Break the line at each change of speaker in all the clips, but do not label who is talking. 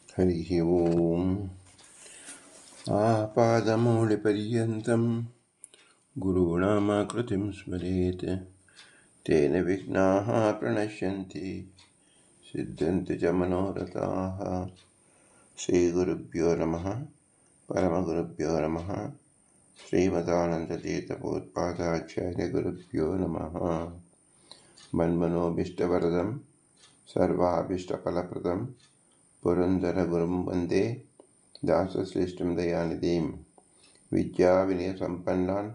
हरिः ओम् आपादमौलिपर्यन्तं गुरूणामाकृतिं स्मरेत् तेन विघ्नाः प्रणश्यन्ति सिद्ध्यन्ति च मनोरथाः। श्रीगुरुभ्यो नमः। परमगुरुभ्यो नमः। श्रीमदानन्दतीर्थभगवत्पादाचार्यगुरुभ्यो नमः। मन्मनोभीष्टवरदं सर्वाभीष्टफलप्रदं पुरन्दरगुरुं वन्दे दासश्रेष्ठं दयानिधिं विद्याविनयसम्पन्नान्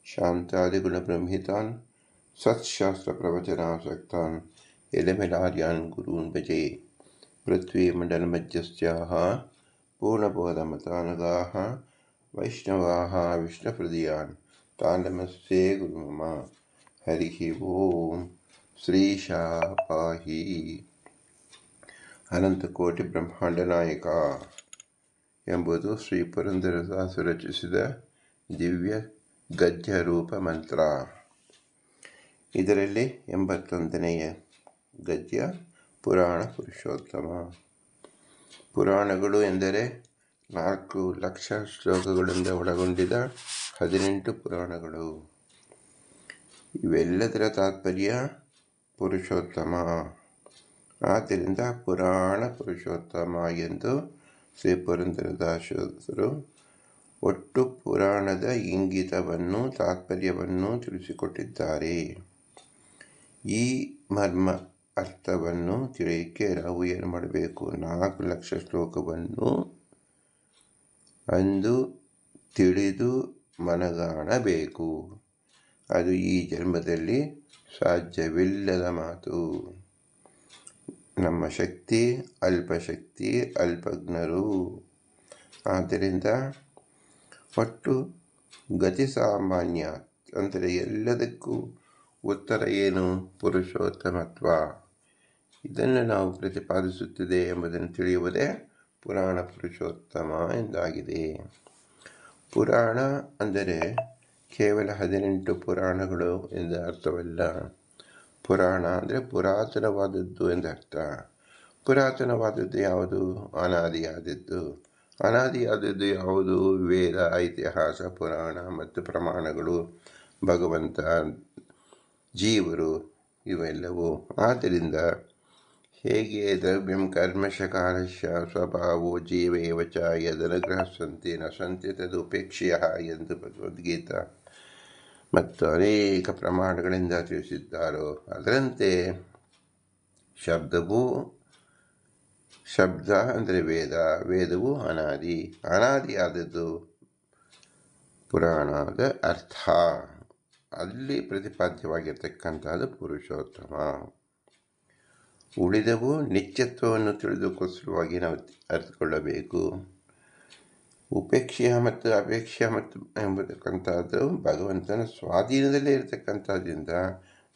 शान्तादिगुणबृंहितान् सत्शास्त्रप्रवचनासक्तान् इलमिलार्यान् गुरून् भजे। पृथ्वीमण्डलमध्यस्थाः पूर्णबोधमतानुगाः वैष्णवाः विष्णुहृदयान् तान् नमस्ते गुरुमम। हरिः ओम्। श्रीशाः पाहि ಅನಂತಕೋಟಿ ಬ್ರಹ್ಮಾಂಡ ಎಂಬುದು ಶ್ರೀ ಪುರಂದರದಾಸರು ರಚಿಸಿದ ದಿವ್ಯ ಗದ್ಯ ರೂಪ ಮಂತ್ರ. ಇದರಲ್ಲಿ 81ನೆಯ ಗದ್ಯ ಪುರಾಣ ಪುರುಷೋತ್ತಮ. ಪುರಾಣಗಳು ಎಂದರೆ 4 ಲಕ್ಷ ಶ್ಲೋಕಗಳಿಂದ ಒಳಗೊಂಡಿದ್ದ 18 ಪುರಾಣಗಳು. ಇವೆಲ್ಲದರ ತಾತ್ಪರ್ಯ ಪುರುಷೋತ್ತಮ. ಆದ್ದರಿಂದ ಪುರಾಣ ಪುರುಷೋತ್ತಮ ಎಂದು ಶ್ರೀ ಪುರಂದರದಾಸರು ಒಟ್ಟು ಪುರಾಣದ ಇಂಗಿತವನ್ನು ತಾತ್ಪರ್ಯವನ್ನು ತಿಳಿಸಿಕೊಟ್ಟಿದ್ದಾರೆ. ಈ ಮರ್ಮ ಅರ್ಥವನ್ನು ತಿಳಿಯಕ್ಕೆ ನಾವು ಏನು ಮಾಡಬೇಕು? 4 ಲಕ್ಷ ಶ್ಲೋಕವನ್ನು ಅಂದು ತಿಳಿದು ಮನಗಾಣಬೇಕು. ಅದು ಈ ಜನ್ಮದಲ್ಲಿ ಸಾಧ್ಯವಿಲ್ಲದ ಮಾತು. ನಮ್ಮ ಶಕ್ತಿ ಅಲ್ಪಶಕ್ತಿ, ಅಲ್ಪಜ್ಞರು. ಆದ್ದರಿಂದ ಒಟ್ಟು ಗತಿ ಸಾಮಾನ್ಯ ಅಂದರೆ ಎಲ್ಲದಕ್ಕೂ ಉತ್ತರ ಏನು? ಪುರುಷೋತ್ತಮತ್ವ. ಇದನ್ನು ನಾವು ಪ್ರತಿಪಾದಿಸುತ್ತದೆ ಎಂಬುದನ್ನು ತಿಳಿಯುವುದೇ ಪುರಾಣ ಪುರುಷೋತ್ತಮ ಎಂದಾಗಿದೆ. ಪುರಾಣ ಅಂದರೆ ಕೇವಲ 18 ಪುರಾಣಗಳು ಎಂದು ಅರ್ಥವಲ್ಲ. ಪುರಾಣ ಅಂದರೆ ಪುರಾತನವಾದದ್ದು ಎಂದರ್ಥ. ಪುರಾತನವಾದದ್ದು ಯಾವುದು? ಅನಾದಿಯಾದದ್ದು. ಅನಾದಿಯಾದದ್ದು ಯಾವುದು? ವೇದ, ಇತಿಹಾಸ, ಪುರಾಣ ಮತ್ತು ಪ್ರಮಾಣಗಳು, ಭಗವಂತ, ಜೀವರು, ಇವೆಲ್ಲವೂ. ಆದ್ದರಿಂದ ಹೇಗೆ ದ್ರವ್ಯಂ ಕರ್ಮಶ ಕಾಲಶ ಸ್ವಭಾವೋ ಜೀವೇವ ಚ ಯದನುಗ್ರಹ ಸಂತಿ ನ ಸಂತಿ ತದುಪೇಕ್ಷೆಯ ಎಂದು ಭಗವದ್ಗೀತಾ ಮತ್ತು ಅನೇಕ ಪ್ರಮಾಣಗಳಿಂದ ತಿಳಿಸಿದ್ದಾರೋ ಅದರಂತೆ ಶಬ್ದ ಅಂದರೆ ವೇದ, ವೇದವು ಅನಾದಿ. ಅನಾದಿಯಾದದ್ದು ಪುರಾಣದ ಅರ್ಥ. ಅಲ್ಲಿ ಪ್ರತಿಪಾದ್ಯವಾಗಿರ್ತಕ್ಕಂಥದ್ದು ಪುರುಷೋತ್ತಮ. ಉಳಿದವು ನಿತ್ಯತ್ವವನ್ನು ತಿಳಿದುಕೋಸ್ಕರವಾಗಿ ನಾವು ಅರ್ಥಕೊಳ್ಳಬೇಕು. ಉಪೇಕ್ಷೆಯ ಮತ್ತು ಅಪೇಕ್ಷೆ ಮತ್ತು ಎಂಬತಕ್ಕಂಥದ್ದು ಭಗವಂತನ ಸ್ವಾಧೀನದಲ್ಲೇ ಇರತಕ್ಕಂಥದ್ರಿಂದ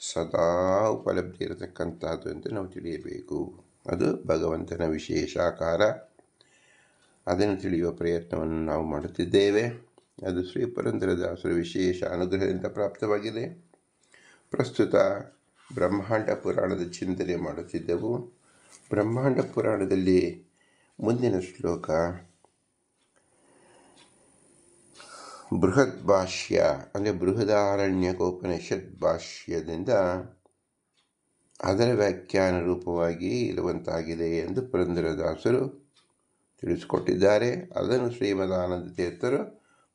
ಸದಾ ಉಪಲಬ್ಧಿ ಇರತಕ್ಕಂಥದ್ದು ಅಂತ ನಾವು ತಿಳಿಯಬೇಕು. ಅದು ಭಗವಂತನ ವಿಶೇಷಾಕಾರ. ಅದನ್ನು ತಿಳಿಯುವ ಪ್ರಯತ್ನವನ್ನು ನಾವು ಮಾಡುತ್ತಿದ್ದೇವೆ. ಅದು ಶ್ರೀ ಪುರಂದರದಾಸರ ವಿಶೇಷ ಅನುಗ್ರಹದಿಂದ ಪ್ರಾಪ್ತವಾಗಿದೆ. ಪ್ರಸ್ತುತ ಬ್ರಹ್ಮಾಂಡ ಪುರಾಣದ ಚಿಂತನೆ ಮಾಡುತ್ತಿದ್ದೆವು. ಬ್ರಹ್ಮಾಂಡ ಪುರಾಣದಲ್ಲಿ ಮುಂದಿನ ಶ್ಲೋಕ ಬೃಹತ್ ಭಾಷ್ಯ ಅಂದರೆ ಬೃಹದಾರಣ್ಯಕೋಪನಿಷತ್ ಭಾಷ್ಯದಿಂದ ಅದರ ವ್ಯಾಖ್ಯಾನ ರೂಪವಾಗಿ ಇರುವಂತಾಗಿದೆ ಎಂದು ಪುರಂದರದಾಸರು ತಿಳಿಸಿಕೊಟ್ಟಿದ್ದಾರೆ. ಅದನ್ನು ಶ್ರೀಮದಾನಂದ ತೀರ್ಥರು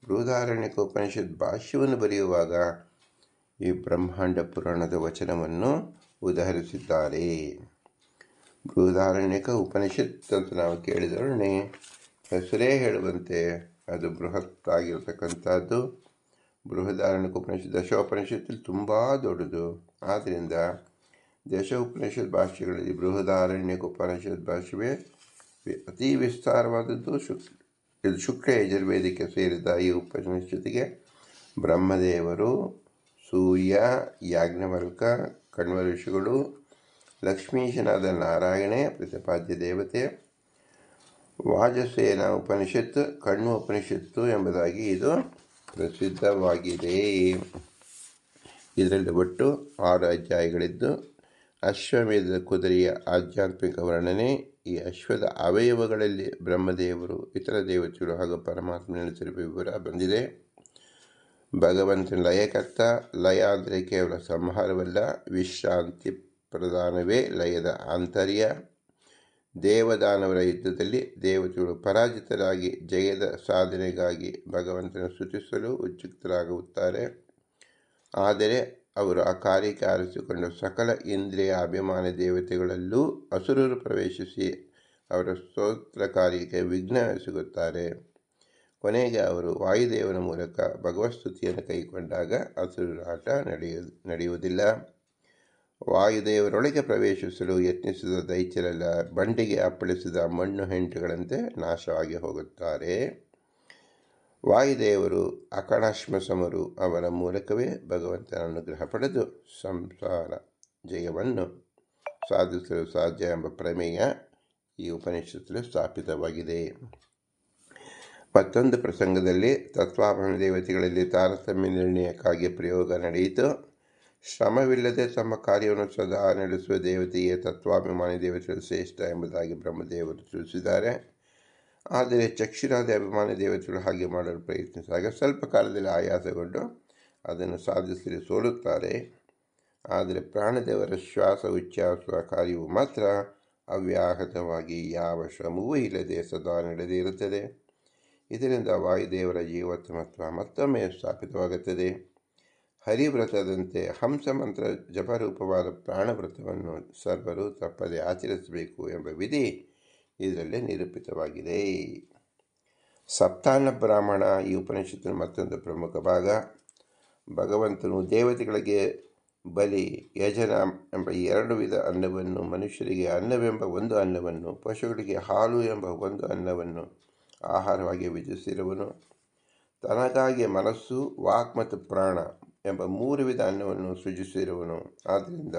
ಬೃಹದಾರಣ್ಯಕೋಪನಿಷತ್ ಭಾಷ್ಯವನ್ನು ಬರೆಯುವಾಗ ಈ ಬ್ರಹ್ಮಾಂಡ ಪುರಾಣದ ವಚನವನ್ನು ಉದಾಹರಿಸಿದ್ದಾರೆ. ಬೃಹದಾರಣ್ಯಕ ಉಪನಿಷತ್ ಅಂತ ನಾವು ಕೇಳಿದೊಡನೆ ಹೆಸರೇ ಹೇಳುವಂತೆ ಅದು ಬೃಹತ್ ಆಗಿರತಕ್ಕಂಥದ್ದು. ಬೃಹದಾರಣ್ಯಕ ಉಪನಿಷತ್ ದಶೋಪನಿಷತ್ತಲ್ಲಿ ತುಂಬ ದೊಡ್ಡದು. ಆದ್ದರಿಂದ ದಶ ಉಪನಿಷತ್ ಭಾಷೆಗಳಲ್ಲಿ ಬೃಹದಾರಣ್ಯಕ ಉಪನಿಷತ್ ಭಾಷೆಯೇ ಅತಿ ವಿಸ್ತಾರವಾದದ್ದು. ಇದು ಶುಕ್ಲ ಯಜುರ್ವೇದಕ್ಕೆ ಸೇರಿದ ಈ ಉಪನಿಷತ್ತಿಗೆ ಬ್ರಹ್ಮದೇವರು, ಸೂರ್ಯ, ಯಾಜ್ಞವಲ್ಕ, ಕಣ್ವ ಋಷಿಗಳು, ಲಕ್ಷ್ಮೀಶನಾದ ನಾರಾಯಣೇ ಪ್ರತಿಪಾದ್ಯ ದೇವತೆ, ವಾಜಸೇನ ಉಪನಿಷತ್, ಕಣ್ವ ಉಪನಿಷತ್ತು ಎಂಬುದಾಗಿ ಇದು ಪ್ರಸಿದ್ಧವಾಗಿದೆ. ಇದರಲ್ಲಿ ಒಟ್ಟು 6 ಅಧ್ಯಾಯಗಳಿದ್ದು ಅಶ್ವಮೇಧದ ಕುದುರೆಯ ಆಧ್ಯಾತ್ಮಿಕ ವರ್ಣನೆ, ಈ ಅಶ್ವದ ಅವಯವಗಳಲ್ಲಿ ಬ್ರಹ್ಮದೇವರು, ಇತರ ದೇವತೆಗಳು ಹಾಗೂ ಪರಮಾತ್ಮ ನೆಲೆಸಿರುವ ವಿವರ ಬಂದಿದೆ. ಭಗವಂತನ ಲಯಕರ್ತ. ಲಯ ಅಂದರೆ ಕೇವಲ ಸಂಹಾರವಲ್ಲ, ವಿಶ್ರಾಂತಿ ಪ್ರಧಾನವೇ ಲಯದ ಆಂತರ್ಯ. ದೇವದಾನವರ ಯುದ್ಧದಲ್ಲಿ ದೇವತೆಗಳು ಪರಾಜಿತರಾಗಿ ಜಯದ ಸಾಧನೆಗಾಗಿ ಭಗವಂತನ ಸ್ತುತಿಸಲು ಉತ್ಸುಕರಾಗುತ್ತಾರೆ. ಆದರೆ ಅವರು ಆ ಕಾರ್ಯಕ್ಕೆ ಆರಿಸಿಕೊಂಡ ಸಕಲ ಇಂದ್ರಿಯ ಅಭಿಮಾನಿ ದೇವತೆಗಳಲ್ಲೂ ಅಸುರರು ಪ್ರವೇಶಿಸಿ ಅವರ ಸ್ತೋತ್ರ ಕಾರ್ಯಕ್ಕೆ ವಿಘ್ನ ಸಿಗುತ್ತಾರೆ. ಕೊನೆಗೆ ಅವರು ವಾಯುದೇವನ ಮೂಲಕ ಭಗವತ್ಸ್ತುತಿಯನ್ನು ಕೈಗೊಂಡಾಗ ಅಸುರರ ಆಟ ನಡೆಯುವುದಿಲ್ಲ. ವಾಯುದೇವರೊಳಗೆ ಪ್ರವೇಶಿಸಲು ಯತ್ನಿಸಿದ ದೈತ್ಯರೆಲ್ಲ ಬಂಡೆಗೆ ಅಪ್ಪಳಿಸಿದ ಮಣ್ಣು ಹೆಂಟುಗಳಂತೆ ನಾಶವಾಗಿ ಹೋಗುತ್ತಾರೆ. ವಾಯುದೇವರು ಅಕಣಾಶ್ಮಸಮರು. ಅವರ ಮೂಲಕವೇ ಭಗವಂತನ ಅನುಗ್ರಹ ಪಡೆದು ಸಂಸಾರ ಜಯವನ್ನು ಸಾಧಿಸಲು ಸಾಧ್ಯ ಎಂಬ ಪ್ರಮೇಯ ಈ ಉಪನಿಷತ್ತಲ್ಲಿ ಸ್ಥಾಪಿತವಾಗಿದೆ. ಮತ್ತೊಂದು ಪ್ರಸಂಗದಲ್ಲಿ ತತ್ವಾಭಿಮಾನಿ ದೇವತೆಗಳಲ್ಲಿ ತಾರತಮ್ಯ ನಿರ್ಣಯಕ್ಕಾಗಿ ಪ್ರಯೋಗ ನಡೆಯಿತು. ಶ್ರಮವಿಲ್ಲದೆ ತಮ್ಮ ಕಾರ್ಯವನ್ನು ಸದಾ ನಡೆಸುವ ದೇವತೆಯೇ ತತ್ವಾಭಿಮಾನಿ ದೇವತೆಗಳು ಶ್ರೇಷ್ಠ ಎಂಬುದಾಗಿ ಬ್ರಹ್ಮದೇವರು ತಿಳಿಸಿದ್ದಾರೆ. ಆದರೆ ಚಕ್ಷುರಾದಿ ಅಭಿಮಾನಿ ದೇವತೆಗಳು ಹಾಗೆ ಮಾಡಲು ಪ್ರಯತ್ನಿಸಿದಾಗ ಸ್ವಲ್ಪ ಕಾಲದಲ್ಲಿ ಆಯಾಸಗೊಂಡು ಅದನ್ನು ಸಾಧಿಸಲು ಸೋಲುತ್ತಾರೆ. ಆದರೆ ಪ್ರಾಣದೇವರ ಶ್ವಾಸ ಉಚ್ಛ್ವಾಸ ಕಾರ್ಯವು ಮಾತ್ರ ಅವ್ಯಾಹತವಾಗಿ ಯಾವ ಶ್ರಮವೂ ಇಲ್ಲದೆ ಸದಾ ನಡೆದೇ ಇರುತ್ತದೆ. ಇದರಿಂದ ವಾಯುದೇವರ ಜೀವೋತ್ತಮತ್ವ ಮತ್ತೊಮ್ಮೆ ಸ್ಥಾಪಿತವಾಗುತ್ತದೆ. ಹರಿವ್ರತದಂತೆ ಹಂಸ ಮಂತ್ರ ಜಪರೂಪವಾದ ಪ್ರಾಣವ್ರತವನ್ನು ಸರ್ವರು ತಪ್ಪದೆ ಆಚರಿಸಬೇಕು ಎಂಬ ವಿಧಿ ಇದರಲ್ಲೇ ನಿರೂಪಿತವಾಗಿದೆ. ಸಪ್ತಾನ್ನ ಬ್ರಾಹ್ಮಣ ಈ ಉಪನಿಷತ್ತಿನ ಮತ್ತೊಂದು ಪ್ರಮುಖ ಭಾಗ. ಭಗವಂತನು ದೇವತೆಗಳಿಗೆ ಬಲಿ, ಯಜನ ಎಂಬ 2 ವಿಧ ಅನ್ನವನ್ನು, ಮನುಷ್ಯರಿಗೆ ಅನ್ನವೆಂಬ ಒಂದು ಅನ್ನವನ್ನು, ಪಶುಗಳಿಗೆ ಹಾಲು ಎಂಬ ಒಂದು ಅನ್ನವನ್ನು ಆಹಾರವಾಗಿ ವಿಧಿಸಿರುವನು. ತನಗಾಗಿ ಮನಸ್ಸು, ವಾಕ್ ಮತ್ತು ಪ್ರಾಣ ಎಂಬ 3 ವಿಧ ಅನ್ನವನ್ನು ಸೃಜಿಸಿರುವನು. ಆದ್ದರಿಂದ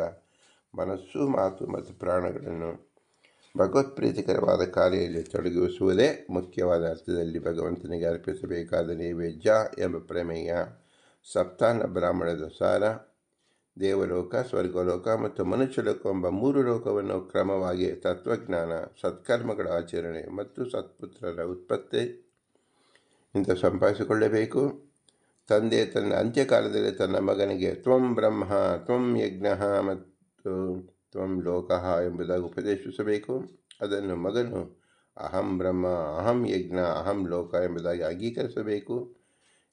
ಮನಸ್ಸು, ಮಾತು ಮತ್ತು ಪ್ರಾಣಗಳನ್ನು ಭಗವತ್ಪ್ರೀತಿಕರವಾದ ಕಾರ್ಯದಲ್ಲಿ ತೊಡಗಿಸುವುದೇ ಮುಖ್ಯವಾದ ಅರ್ಥದಲ್ಲಿ ಭಗವಂತನಿಗೆ ಅರ್ಪಿಸಬೇಕಾದ ನೈವೇದ್ಯ ಎಂಬ ಪ್ರಮೇಯ ಸಪ್ತಾನ್ನ ಬ್ರಾಹ್ಮಣದ ಸಾರ. ದೇವಲೋಕ, ಸ್ವರ್ಗಲೋಕ ಮತ್ತು ಮನುಷ್ಯಲೋಕ ಎಂಬ 3 ಲೋಕವನ್ನು ಕ್ರಮವಾಗಿ ತತ್ವಜ್ಞಾನ, ಸತ್ಕರ್ಮಗಳ ಆಚರಣೆ ಮತ್ತು ಸತ್ಪುತ್ರರ ಉತ್ಪತ್ತಿ ಇಂದ ಸಂಪಾದಿಸಿಕೊಳ್ಳಬೇಕು. ತಂದೆ ತನ್ನ ಅಂತ್ಯಕಾಲದಲ್ಲಿ ತನ್ನ ಮಗನಿಗೆ ತ್ವಂ ಬ್ರಹ್ಮ, ತ್ವಂ ಯಜ್ಞ ಮತ್ತು ತ್ವಂ ಲೋಕಃ ಎಂಬುದಾಗಿ ಉಪದೇಶಿಸಬೇಕು. ಅದನ್ನು ಮಗನು ಅಹಂ ಬ್ರಹ್ಮ, ಅಹಂ ಯಜ್ಞ, ಅಹಂ ಲೋಕ ಎಂಬುದಾಗಿ ಅಂಗೀಕರಿಸಬೇಕು.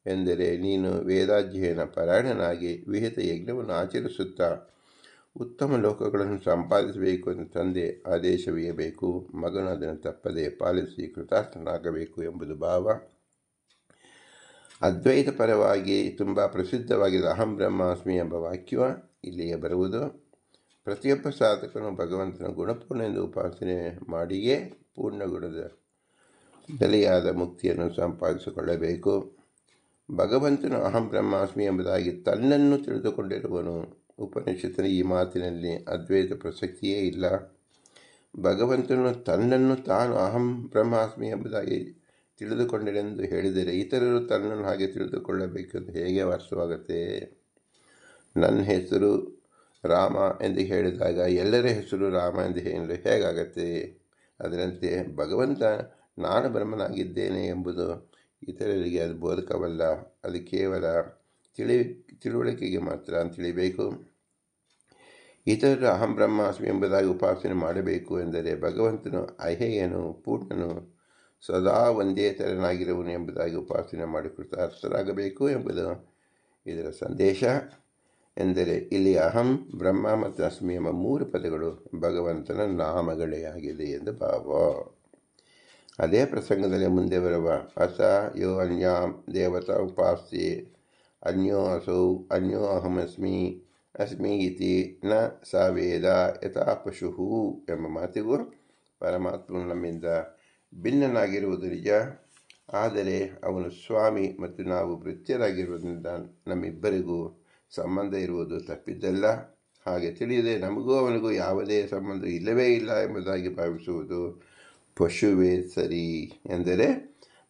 ಎಂದರೆ ನೀನು ವೇದಾಧ್ಯಯನ ಪರಾಯಣನಾಗಿ ವಿಹಿತ ಯಜ್ಞವನ್ನು ಆಚರಿಸುತ್ತಾ ಉತ್ತಮ ಲೋಕಗಳನ್ನು ಸಂಪಾದಿಸಬೇಕು ಎಂದು ತಂದೆ ಆದೇಶವೀಯಬೇಕು. ಮಗನು ಅದನ್ನು ತಪ್ಪದೆ ಪಾಲಿಸಿ ಕೃತಾರ್ಥನಾಗಬೇಕು ಎಂಬುದು ಭಾವ. ಅದ್ವೈತ ಪರವಾಗಿ ತುಂಬ ಪ್ರಸಿದ್ಧವಾಗಿದ್ದ ಅಹಂ ಬ್ರಹ್ಮಾಸ್ಮಿ ಎಂಬ ವಾಕ್ಯ ಇಲ್ಲಿಯೇ ಬರುವುದು. ಪ್ರತಿಯೊಬ್ಬ ಸಾಧಕನು ಭಗವಂತನ ಗುಣಪೂರ್ಣ ಎಂದು ಉಪಾಸನೆ ಮಾಡಿಯೇ ಪೂರ್ಣ ಗುಣದ ನೆಲೆಯಾದ ಮುಕ್ತಿಯನ್ನು ಸಂಪಾದಿಸಿಕೊಳ್ಳಬೇಕು. ಭಗವಂತನು ಅಹಂ ಬ್ರಹ್ಮಾಸ್ಮಿ ಎಂಬುದಾಗಿ ತನ್ನನ್ನು ತಿಳಿದುಕೊಂಡಿರುವನು. ಉಪನಿಷತ್ತಿನ ಈ ಮಾತಿನಲ್ಲಿ ಅದ್ವೈತ ಪ್ರಸಕ್ತಿಯೇ ಇಲ್ಲ. ಭಗವಂತನು ತನ್ನನ್ನು ತಾನು ಅಹಂ ಬ್ರಹ್ಮಾಸ್ಮಿ ಎಂಬುದಾಗಿ ತಿಳಿದುಕೊಂಡನೆಂದು ಹೇಳಿದರೆ ಇತರರು ತನ್ನನ್ನು ಹಾಗೆ ತಿಳಿದುಕೊಳ್ಳಬೇಕೆಂದು ಹೇಗೆ ವಾಸ್ತವಾಗುತ್ತೆ? ನನ್ನ ಹೆಸರು ರಾಮ ಎಂದು ಹೇಳಿದಾಗ ಎಲ್ಲರ ಹೆಸರು ರಾಮ ಎಂದು ಹೇಳಲು ಹೇಗಾಗತ್ತೆ? ಅದರಂತೆ ಭಗವಂತ ನಾನು ಬ್ರಹ್ಮನಾಗಿದ್ದೇನೆ ಎಂಬುದು ಇತರರಿಗೆ ಅದು ಬೋಧಕವಲ್ಲ. ಅದು ಕೇವಲ ತಿಳುವಳಿಕೆಗೆ ಮಾತ್ರ ಅಂತ ತಿಳಿಬೇಕು. ಇತರರು ಅಹಂ ಬ್ರಹ್ಮಾಸ್ಮಿ ಎಂಬುದಾಗಿ ಉಪಾಸನೆ ಮಾಡಬೇಕು ಎಂದರೆ ಭಗವಂತನು ಅಹೇಯನು, ಪೂರ್ಣನು, ಸದಾ ಒಂದೇ ತೆರನಾಗಿರುವನು ಎಂಬುದಾಗಿ ಉಪಾಸನೆ ಮಾಡಿ ಕೃತಾರ್ಥರಾಗಬೇಕು ಎಂಬುದು ಇದರ ಸಂದೇಶ. ಎಂದರೆ ಇಲ್ಲಿ ಅಹಂ, ಬ್ರಹ್ಮ ಮತ್ತು ಅಸ್ಮಿ ಎಂಬ 3 ಪದಗಳು ಭಗವಂತನ ನಾಮಗಳೇ ಆಗಿದೆ ಎಂದು ಭಾವ. ಅದೇ ಪ್ರಸಂಗದಲ್ಲಿ ಮುಂದೆ ಬರುವ ಅಸ ಯೋ ಅನ್ಯಾಂ ದೇವತಾ ಉಪಾಸ್ಯೆ ಅನ್ಯೋ ಅಸೌ ಅನ್ಯೋ ಅಹಮಸ್ಮಿ ಅಸ್ಮಿ ಇತಿ ನ ಸ ವೇದ ಯಥಾ ಪಶು ಎಂಬ ಮಾತಿಗೂ ಪರಮಾತ್ಮನು ನಮ್ಮಿಂದ ಭಿನ್ನನಾಗಿರುವುದು ನಿಜ. ಆದರೆ ಅವನು ಸ್ವಾಮಿ ಮತ್ತು ನಾವು ಭೃತ್ಯರಾಗಿರುವುದರಿಂದ ನಮ್ಮಿಬ್ಬರಿಗೂ ಸಂಬಂಧ ಇರುವುದು ತಪ್ಪಿದ್ದಲ್ಲ. ಹಾಗೆ ತಿಳಿಯದೆ ನಮಗೂ ಅವನಿಗೂ ಯಾವುದೇ ಸಂಬಂಧ ಇಲ್ಲವೇ ಇಲ್ಲ ಎಂಬುದಾಗಿ ಭಾವಿಸುವುದು ಪಶುವೇ ಸರಿ. ಎಂದರೆ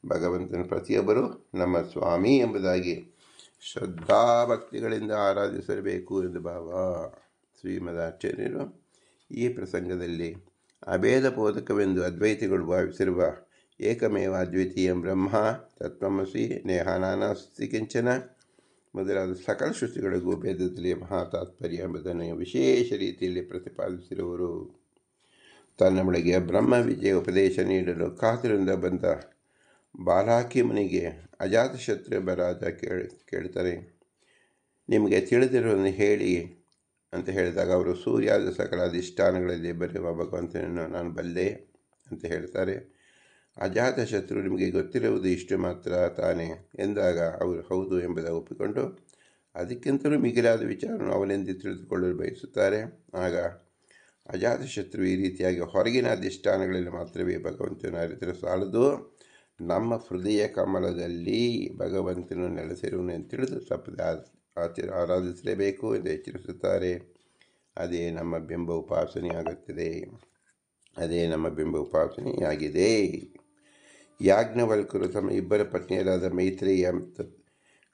ಭಗವಂತನ ಪ್ರತಿಯೊಬ್ಬರು ನಮ್ಮ ಸ್ವಾಮಿ ಎಂಬುದಾಗಿ ಶ್ರದ್ಧಾಭಕ್ತಿಗಳಿಂದ ಆರಾಧಿಸಬೇಕು ಎಂದು ಭಾವ. ಶ್ರೀಮದಾಚಾರ್ಯರು ಈ ಪ್ರಸಂಗದಲ್ಲಿ ಅಭೇದ ಬೋಧಕವೆಂದು ಅದ್ವೈತಿಗಳು ಭಾವಿಸಿರುವ ಏಕಮೇವ ಅದ್ವಿತೀಯ ಬ್ರಹ್ಮ ತತ್ವಮಸಿ ನೇಹಾನಾಸ್ತಿ ಕಿಂಚನ ಮೊದಲಾದ ಸಕಲ ಶ್ರುತಿಗಳಿಗೂ ಭೇದದಲ್ಲಿ ಮಹಾತಾತ್ಪರ್ಯ ಎಂಬುದನ್ನು ವಿಶೇಷ ರೀತಿಯಲ್ಲಿ ಪ್ರತಿಪಾದಿಸಿರುವರು. ತನ್ನ ಬಳಿಗೆ ಬ್ರಹ್ಮ ವಿದ್ಯೆ ಉಪದೇಶ ನೀಡಲು ಕಾತುರಿಂದ ಬಂದ ಬಾಲಾಕಿ ಮುನಿಗೆ ಅಜಾತಶತ್ರು ಎಂಬ ರಾಜ ಕೇಳ್ತಾರೆ, ನಿಮಗೆ ತಿಳಿದಿರುವುದನ್ನು ಹೇಳಿ ಅಂತ ಹೇಳಿದಾಗ ಅವರು ಸೂರ್ಯಾದ ಸಕಲ ಅಧಿಷ್ಠಾನಗಳಲ್ಲಿ ಬರೆಯುವ ಭಗವಂತನನ್ನು ನಾನು ಬಲ್ಲೆ ಅಂತ ಹೇಳ್ತಾರೆ. ಅಜಾತಶತ್ರು ನಿಮಗೆ ಗೊತ್ತಿರುವುದು ಇಷ್ಟು ಮಾತ್ರ ತಾನೇ ಎಂದಾಗ ಅವರು ಹೌದು ಎಂಬುದಾಗಿ ಒಪ್ಪಿಕೊಂಡು ಅದಕ್ಕಿಂತಲೂ ಮಿಗಿಲಾದ ವಿಚಾರವನ್ನು ಅವನೆಂದು ತಿಳಿದುಕೊಳ್ಳಲು ಬಯಸುತ್ತಾರೆ. ಆಗ ಅಜಾತಶತ್ರು ಈ ರೀತಿಯಾಗಿ ಹೊರಗಿನ ಅಧಿಷ್ಠಾನಗಳಲ್ಲಿ ಮಾತ್ರವೇ ಭಗವಂತನ ಅರಿತರೆ ಸಾಲದು, ನಮ್ಮ ಹೃದಯ ಕಮಲದಲ್ಲಿ ಭಗವಂತನು ನೆಲೆಸಿರುವನೆಂದು ತಿಳಿದು ತಪ್ಪದೆ ಆರಾಧಿಸಲೇಬೇಕು ಎಂದು ಎಚ್ಚರಿಸುತ್ತಾರೆ. ಅದೇ ನಮ್ಮ ಬಿಂಬ ಉಪಾಸನೆಯಾಗಿದೆ. ಯಾಜ್ಞವಲ್ಕರು ತಮ್ಮ ಇಬ್ಬರ ಪತ್ನಿಯರಾದ ಮೈತ್ರೇಯ ಮತ್ತು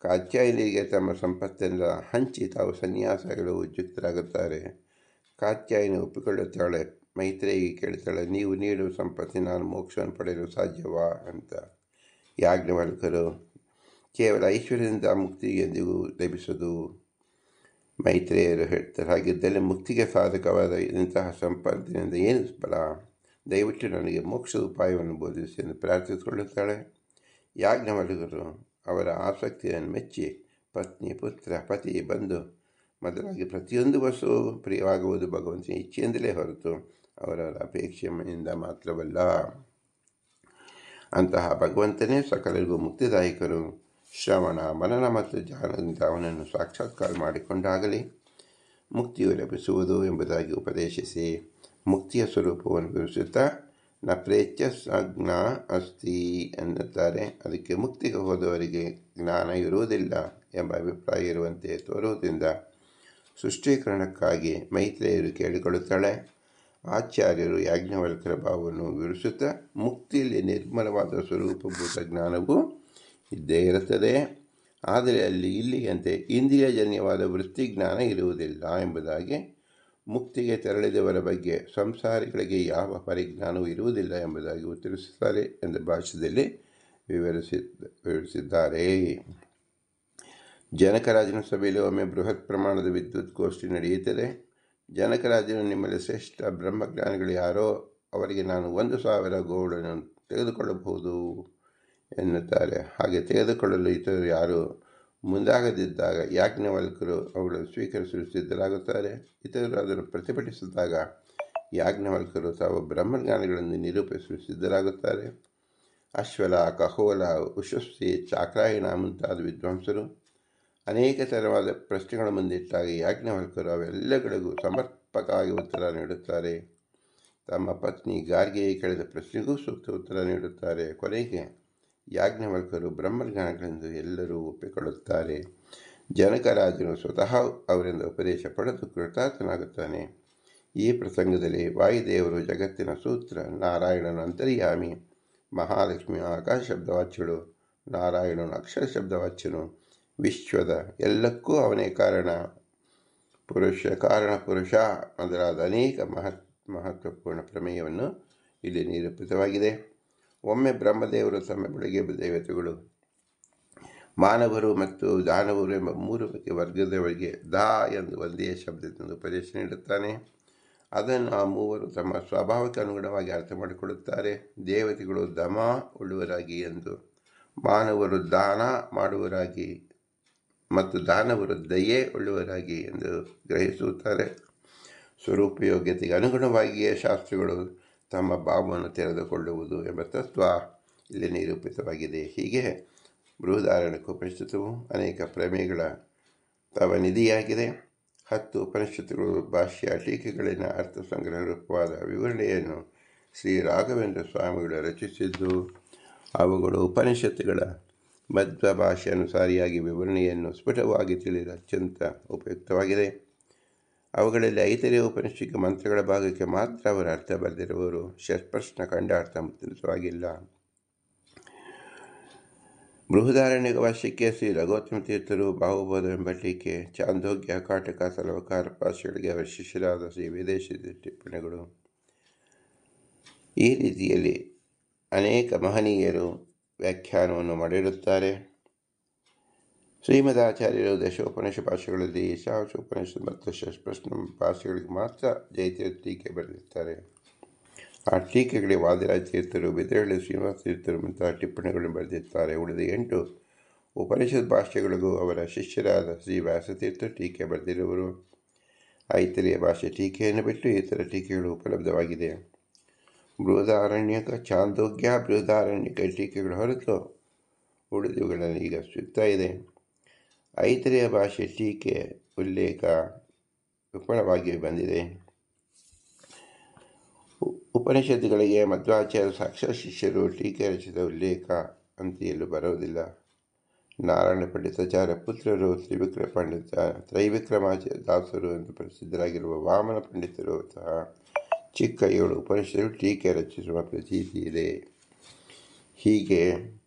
ಕಾತ್ಯಾಯನಿಗೆ ತಮ್ಮ ಸಂಪತ್ತನ್ನೆಲ್ಲ ಹಂಚಿ ತಾವು ಸನ್ಯಾಸಗಳು ಉದ್ಯುಕ್ತರಾಗುತ್ತಾರೆ. ಕಾತ್ಯಾಯನಿ ಒಪ್ಪಿಕೊಳ್ಳುತ್ತಾಳೆ. ಮೈತ್ರೇಯಿ ಕೇಳ್ತಾಳೆ, ನೀವು ನೀಡುವ ಸಂಪತ್ತಿ ನಾನು ಮೋಕ್ಷವನ್ನು ಪಡೆಯಲು ಸಾಧ್ಯವಾ ಅಂತ. ಯಾಜ್ಞವಲ್ಕರು, ಕೇವಲ ಐಶ್ವರ್ಯದಿಂದ ಮುಕ್ತಿ ಎಂದಿಗೂ ಲಭಿಸದು. ಮೈತ್ರೇಯರು ಹೇಳ್ತಾರೆ, ಹಾಗಿದ್ದಲ್ಲಿ ಮುಕ್ತಿಗೆ ಸಾಧಕವಾದ ಇಂತಹ ಸಂಪತ್ತಿನಿಂದ ಏನು ಫಲ? ದಯವಿಟ್ಟು ನನಗೆ ಮೋಕ್ಷದ ಉಪಾಯವನ್ನು ಬೋಧಿಸಿ ಎಂದು ಪ್ರಾರ್ಥಿಸಿಕೊಳ್ಳುತ್ತಾಳೆ. ಯಾಜ್ಞವಲ್ಕರು ಅವರ ಆಸಕ್ತಿಯನ್ನು ಮೆಚ್ಚಿ ಪತ್ನಿ, ಪುತ್ರ, ಪತಿ, ಬಂಧು ಮೊದಲಾಗಿ ಪ್ರತಿಯೊಂದು ವಸ್ತು ಪ್ರಿಯವಾಗುವುದು ಭಗವಂತನ ಇಚ್ಛೆಯಿಂದಲೇ ಹೊರತು ಅವರವರ ಅಪೇಕ್ಷೆಯಿಂದ ಮಾತ್ರವಲ್ಲ. ಅಂತಹ ಭಗವಂತನೇ ಸಕಲರಿಗೂ ಮುಕ್ತಿದಾಯಕರು. ಶ್ರವಣ, ಮನನ ಮತ್ತು ಜ್ಞಾನದಿಂದ ಅವನನ್ನು ಸಾಕ್ಷಾತ್ಕಾರ ಮಾಡಿಕೊಂಡಾಗಲೇ ಮುಕ್ತಿಯು ಲಭಿಸುವುದು ಎಂಬುದಾಗಿ ಉಪದೇಶಿಸಿ ಮುಕ್ತಿಯ ಸ್ವರೂಪವನ್ನು ವಿವರಿಸುತ್ತಾ ನ ಪ್ರೇತ್ಯ ಸಜ್ಞ ಅಸ್ತಿ ಎನ್ನುತ್ತಾರೆ. ಅದಕ್ಕೆ ಮುಕ್ತಿಗೆ ಹೋದವರಿಗೆ ಜ್ಞಾನ ಇರುವುದಿಲ್ಲ ಎಂಬ ಅಭಿಪ್ರಾಯ ಇರುವಂತೆ ತೋರುವುದರಿಂದ ಸೃಷ್ಟೀಕರಣಕ್ಕಾಗಿ ಮೈತ್ರೇಯರು ಕೇಳಿಕೊಳ್ಳುತ್ತಾಳೆ. ಆಚಾರ್ಯರು ಯಾಜ್ಞವಲ್ಕರ ಭಾವವನ್ನು ವಿವರಿಸುತ್ತಾ ಮುಕ್ತಿಯಲ್ಲಿ ನಿರ್ಮಲವಾದ ಸ್ವರೂಪಭೂತ ಜ್ಞಾನವು ಇದ್ದೇ ಇರುತ್ತದೆ, ಆದರೆ ಅಲ್ಲಿ ಇಲ್ಲಿಯಂತೆ ಇಂದ್ರಿಯಜನ್ಯವಾದ ವೃತ್ತಿಜ್ಞಾನ ಇರುವುದಿಲ್ಲ ಎಂಬುದಾಗಿ ಮುಕ್ತಿಗೆ ತೆರಳಿದವರ ಬಗ್ಗೆ ಸಂಸಾರಿಗಳಿಗೆ ಯಾವ ಪರಿಜ್ಞಾನವೂ ಇರುವುದಿಲ್ಲ ಎಂಬುದಾಗಿ ಉತ್ತರಿಸುತ್ತಾರೆ ಎಂದು ಭಾಷ್ಯದಲ್ಲಿ ವಿವರಿಸಿದ್ದಾರೆ. ಜನಕರಾಜನ ಸಭೆಯಲ್ಲಿ ಒಮ್ಮೆ ಬೃಹತ್ ಪ್ರಮಾಣದ ವಿದ್ಯುತ್ ಗೋಷ್ಠಿ ನಡೆಯುತ್ತದೆ. ಜನಕರಾಜನು, ನಿಮ್ಮಲ್ಲಿ ಶ್ರೇಷ್ಠ ಬ್ರಹ್ಮಜ್ಞಾನಿಗಳು ಯಾರೋ ಅವರಿಗೆ ನಾನು 1,000 ಗೋಗಳನ್ನು ತೆಗೆದುಕೊಳ್ಳಬಹುದು ಎನ್ನುತ್ತಾರೆ. ಹಾಗೆ ತೆಗೆದುಕೊಳ್ಳಲು ಇತರರು ಯಾರು ಮುಂದಾಗದಿದ್ದಾಗ ಯಾಜ್ಞವಲ್ಕರು ಅವುಗಳನ್ನು ಸ್ವೀಕರಿಸಲು ಸಿದ್ಧರಾಗುತ್ತಾರೆ. ಇತರರು ಅದನ್ನು ಪ್ರತಿಭಟಿಸಿದಾಗ ಯಾಜ್ಞವಲ್ಕರು ತಾವು ಬ್ರಹ್ಮಜ್ಞಾನಿಗಳನ್ನು ನಿರೂಪಿಸಲು ಸಿದ್ಧರಾಗುತ್ತಾರೆ. ಅಶ್ವಲ, ಕಹೋಲ, ಉಷಸ್ಸಿ, ಚಾಕ್ರಾಯಣ ಮುಂತಾದ ವಿದ್ವಾಂಸರು ಅನೇಕ ಥರವಾದ ಪ್ರಶ್ನೆಗಳ ಮುಂದಿಟ್ಟಾಗ ಯಾಜ್ಞವಲ್ಕರು ಅವೆಲ್ಲಗಳಿಗೂ ಸಮರ್ಪಕವಾಗಿ ಉತ್ತರ ನೀಡುತ್ತಾರೆ. ತಮ್ಮ ಪತ್ನಿ ಗಾರ್ಗೆಯ ಕೇಳಿದ ಪ್ರಶ್ನೆಗೂ ಸೂಕ್ತ ಉತ್ತರ ನೀಡುತ್ತಾರೆ. ಕೊನೆಗೆ ಯಾಜ್ಞವಲ್ಕರು ಬ್ರಹ್ಮಜ್ಞಾನಿಗಳೆಂದು ಎಲ್ಲರೂ ಒಪ್ಪಿಕೊಳ್ಳುತ್ತಾರೆ. ಜನಕರಾಜನು ಸ್ವತಃ ಅವರಿಂದ ಉಪದೇಶ ಪಡೆದು ಕೃತಾರ್ಥನಾಗುತ್ತಾನೆ. ಈ ಪ್ರಸಂಗದಲ್ಲಿ ವಾಯುದೇವರು ಜಗತ್ತಿನ ಸೂತ್ರ, ನಾರಾಯಣನು ಅಂತರ್ಯಾಮಿ, ಮಹಾಲಕ್ಷ್ಮಿ ಆಕಾಶ ಶಬ್ದವಾಚ್ಯಳು, ನಾರಾಯಣನು ಅಕ್ಷರ ಶಬ್ದವಾಚ್ಯನು, ವಿಶ್ವದ ಎಲ್ಲಕ್ಕೂ ಅವನೇ ಕಾರಣ ಪುರುಷ ಮೊದಲಾದ ಅನೇಕ ಮಹತ್ವಪೂರ್ಣ ಪ್ರಮೇಯವನ್ನು ಇಲ್ಲಿ ನಿರೂಪಿತವಾಗಿದೆ. ಒಮ್ಮೆ ಬ್ರಹ್ಮದೇವರು ತಮ್ಮ ಬಳಿಗೆ ದೇವತೆಗಳು, ಮಾನವರು ಮತ್ತು ದಾನವರು ಎಂಬ 3 ವರ್ಗದವರಿಗೆ ದಾ ಎಂದು ಒಂದೇ ಶಬ್ದದಿಂದ ಉಪದೇಶ ನೀಡುತ್ತಾನೆ. ಅದನ್ನು ಆ 3 ತಮ್ಮ ಸ್ವಭಾವಕ್ಕೆ ಅನುಗುಣವಾಗಿ ಅರ್ಥ ಮಾಡಿಕೊಳ್ಳುತ್ತಾರೆ. ದೇವತೆಗಳು ದಮ ಉಳ್ಳುವರಾಗಿ ಎಂದು, ಮಾನವರು ದಾನ ಮಾಡುವರಾಗಿ ಮತ್ತು ದಾನವರು ದಯೆ ಉಳ್ಳುವರಾಗಿ ಎಂದು ಗ್ರಹಿಸುತ್ತಾರೆ. ಸ್ವರೂಪಯೋಗ್ಯತೆಗೆ ಅನುಗುಣವಾಗಿಯೇ ಶಾಸ್ತ್ರಗಳು ತಮ್ಮ ಭಾವವನ್ನು ತೆರೆದುಕೊಳ್ಳುವುದು ಎಂಬ ತತ್ವ ಇಲ್ಲಿ ನಿರೂಪಿತವಾಗಿದೆ. ಹೀಗೆ ಬೃಹದಾರಣ್ಯಕೋಪನಿಷತ್ತುವು ಅನೇಕ ಪ್ರಮೇಯಗಳ ತವ ನಿಧಿಯಾಗಿದೆ. 10 ಉಪನಿಷತ್ತುಗಳು ಭಾಷ್ಯ ಟೀಕೆಗಳಿನ ಅರ್ಥ ಸಂಗ್ರಹ ರೂಪವಾದ ವಿವರಣೆಯನ್ನು ಶ್ರೀ ರಾಘವೇಂದ್ರ ಸ್ವಾಮಿಗಳು ರಚಿಸಿದ್ದು, ಅವುಗಳು ಉಪನಿಷತ್ತುಗಳ ಮಧ್ವ ಭಾಷೆ ಅನುಸಾರಿಯಾಗಿ ವಿವರಣೆಯನ್ನು ಸ್ಫುಟವಾಗಿ ತಿಳಿಯಲು ಅತ್ಯಂತ ಉಪಯುಕ್ತವಾಗಿದೆ. ಅವುಗಳಲ್ಲಿ ಐತರೇಯ ಉಪನಿಷತ್ತಿಗೆ ಮಂತ್ರಗಳ ಭಾಗಕ್ಕೆ ಮಾತ್ರ ಅವರ ಅರ್ಥ ಬರೆದಿರುವವರು ಷಟ್ಪ್ರಶ್ನ ಖಂಡಾರ್ಥ ಮುದ್ರಿತವಾಗಿಲ್ಲ. ಬೃಹದಾರಣ್ಯಕ ಭಾಷ್ಯಕ್ಕೆ ಶ್ರೀ ರಘೋತ್ತಮ ತೀರ್ಥರು ಬಾಹುಬೋಧ ಎಂಬ ಟೀಕೆ, ಚಾಂದೋಗ್ಯ, ಕಾಟಕ, ಸಲವಕಾರ ಭಾಷೆಗಳಿಗೆ ಅವರ ಶಿಷ್ಯರಾದ ಶ್ರೀ ವೇದೇಶ ಟಿಪ್ಪಣಿಗಳು, ಈ ರೀತಿಯಲ್ಲಿ ಅನೇಕ ಮಹನೀಯರು ವ್ಯಾಖ್ಯಾನವನ್ನು ಮಾಡಿರುತ್ತಾರೆ. ಶ್ರೀಮದಾಚಾರ್ಯರು ದಶೋಪನಿಷ ಭಾಷೆಗಳಲ್ಲಿ ಈಶಾವಾಸ್ಯೋಪನಿಷತ್ ಮತ್ತು ಷಷ್ಪ್ರಶ್ನ ಭಾಷೆಗಳಿಗೆ ಮಾತ್ರ ಜಯತೀರ್ಥ ಟೀಕೆ ಬರೆದಿರ್ತಾರೆ. ಆ ಟೀಕೆಗಳಿಗೆ ವಾದಿರಾಜ ತೀರ್ಥರು, ಬಿದರಳ್ಳಿ ಶ್ರೀನಿವಾಸ ತೀರ್ಥರು ಮುಂತಾದ ಟಿಪ್ಪಣಿಗಳನ್ನು ಬರೆದಿರ್ತಾರೆ. ಉಳಿದ 8 ಉಪನಿಷತ್ ಭಾಷೆಗಳಿಗೂ ಅವರ ಶಿಷ್ಯರಾದ ಶ್ರೀ ವ್ಯಾಸತೀರ್ಥ ಟೀಕೆ ಬರೆದಿರುವರು. ಐತರೇಯ ಭಾಷೆ ಟೀಕೆಯನ್ನು ಬಿಟ್ಟು ಇತರ ಟೀಕೆಗಳು ಉಪಲಬ್ಧವಾಗಿದೆ. ಬೃಹದಾರಣ್ಯಕ, ಚಾಂದೋಗ್ಯ, ಬೃಹದಾರಣ್ಯಕ ಟೀಕೆಗಳು ಹೊರತು ಉಳಿದವುಗಳಲ್ಲಿ ಈಗ ಸಿಗ್ತಾ ಇದೆ. ಐತರೇಯ ಭಾಷೆ ಟೀಕೆ ಉಲ್ಲೇಖ ವಿಪುಲವಾಗಿ ಬಂದಿದೆ. ಉಪನಿಷತ್ತುಗಳಿಗೆ ಮಧ್ವಾಚಾರ್ಯ ಸಾಕ್ಷಾತ್ ಶಿಷ್ಯರು ಟೀಕೆ ರಚಿಸಿದ ಉಲ್ಲೇಖ ಅಂತೆಯಲ್ಲೂ ಬರುವುದಿಲ್ಲ. ನಾರಾಯಣ ಪಂಡಿತಾಚಾರ್ಯ ಪುತ್ರರು ತ್ರೈವಿಕ್ರಮಾಚಾರ್ಯ ದಾಸರು ಎಂದು ಪ್ರಸಿದ್ಧರಾಗಿರುವ ವಾಮನ ಪಂಡಿತರು ಸಹ ಚಿಕ್ಕ 7 ಉಪನಿಷತ್ತುಗಳು ಟೀಕೆ ರಚಿಸುವ ಪ್ರತೀತಿ ಇದೆ. ಹೀಗೆ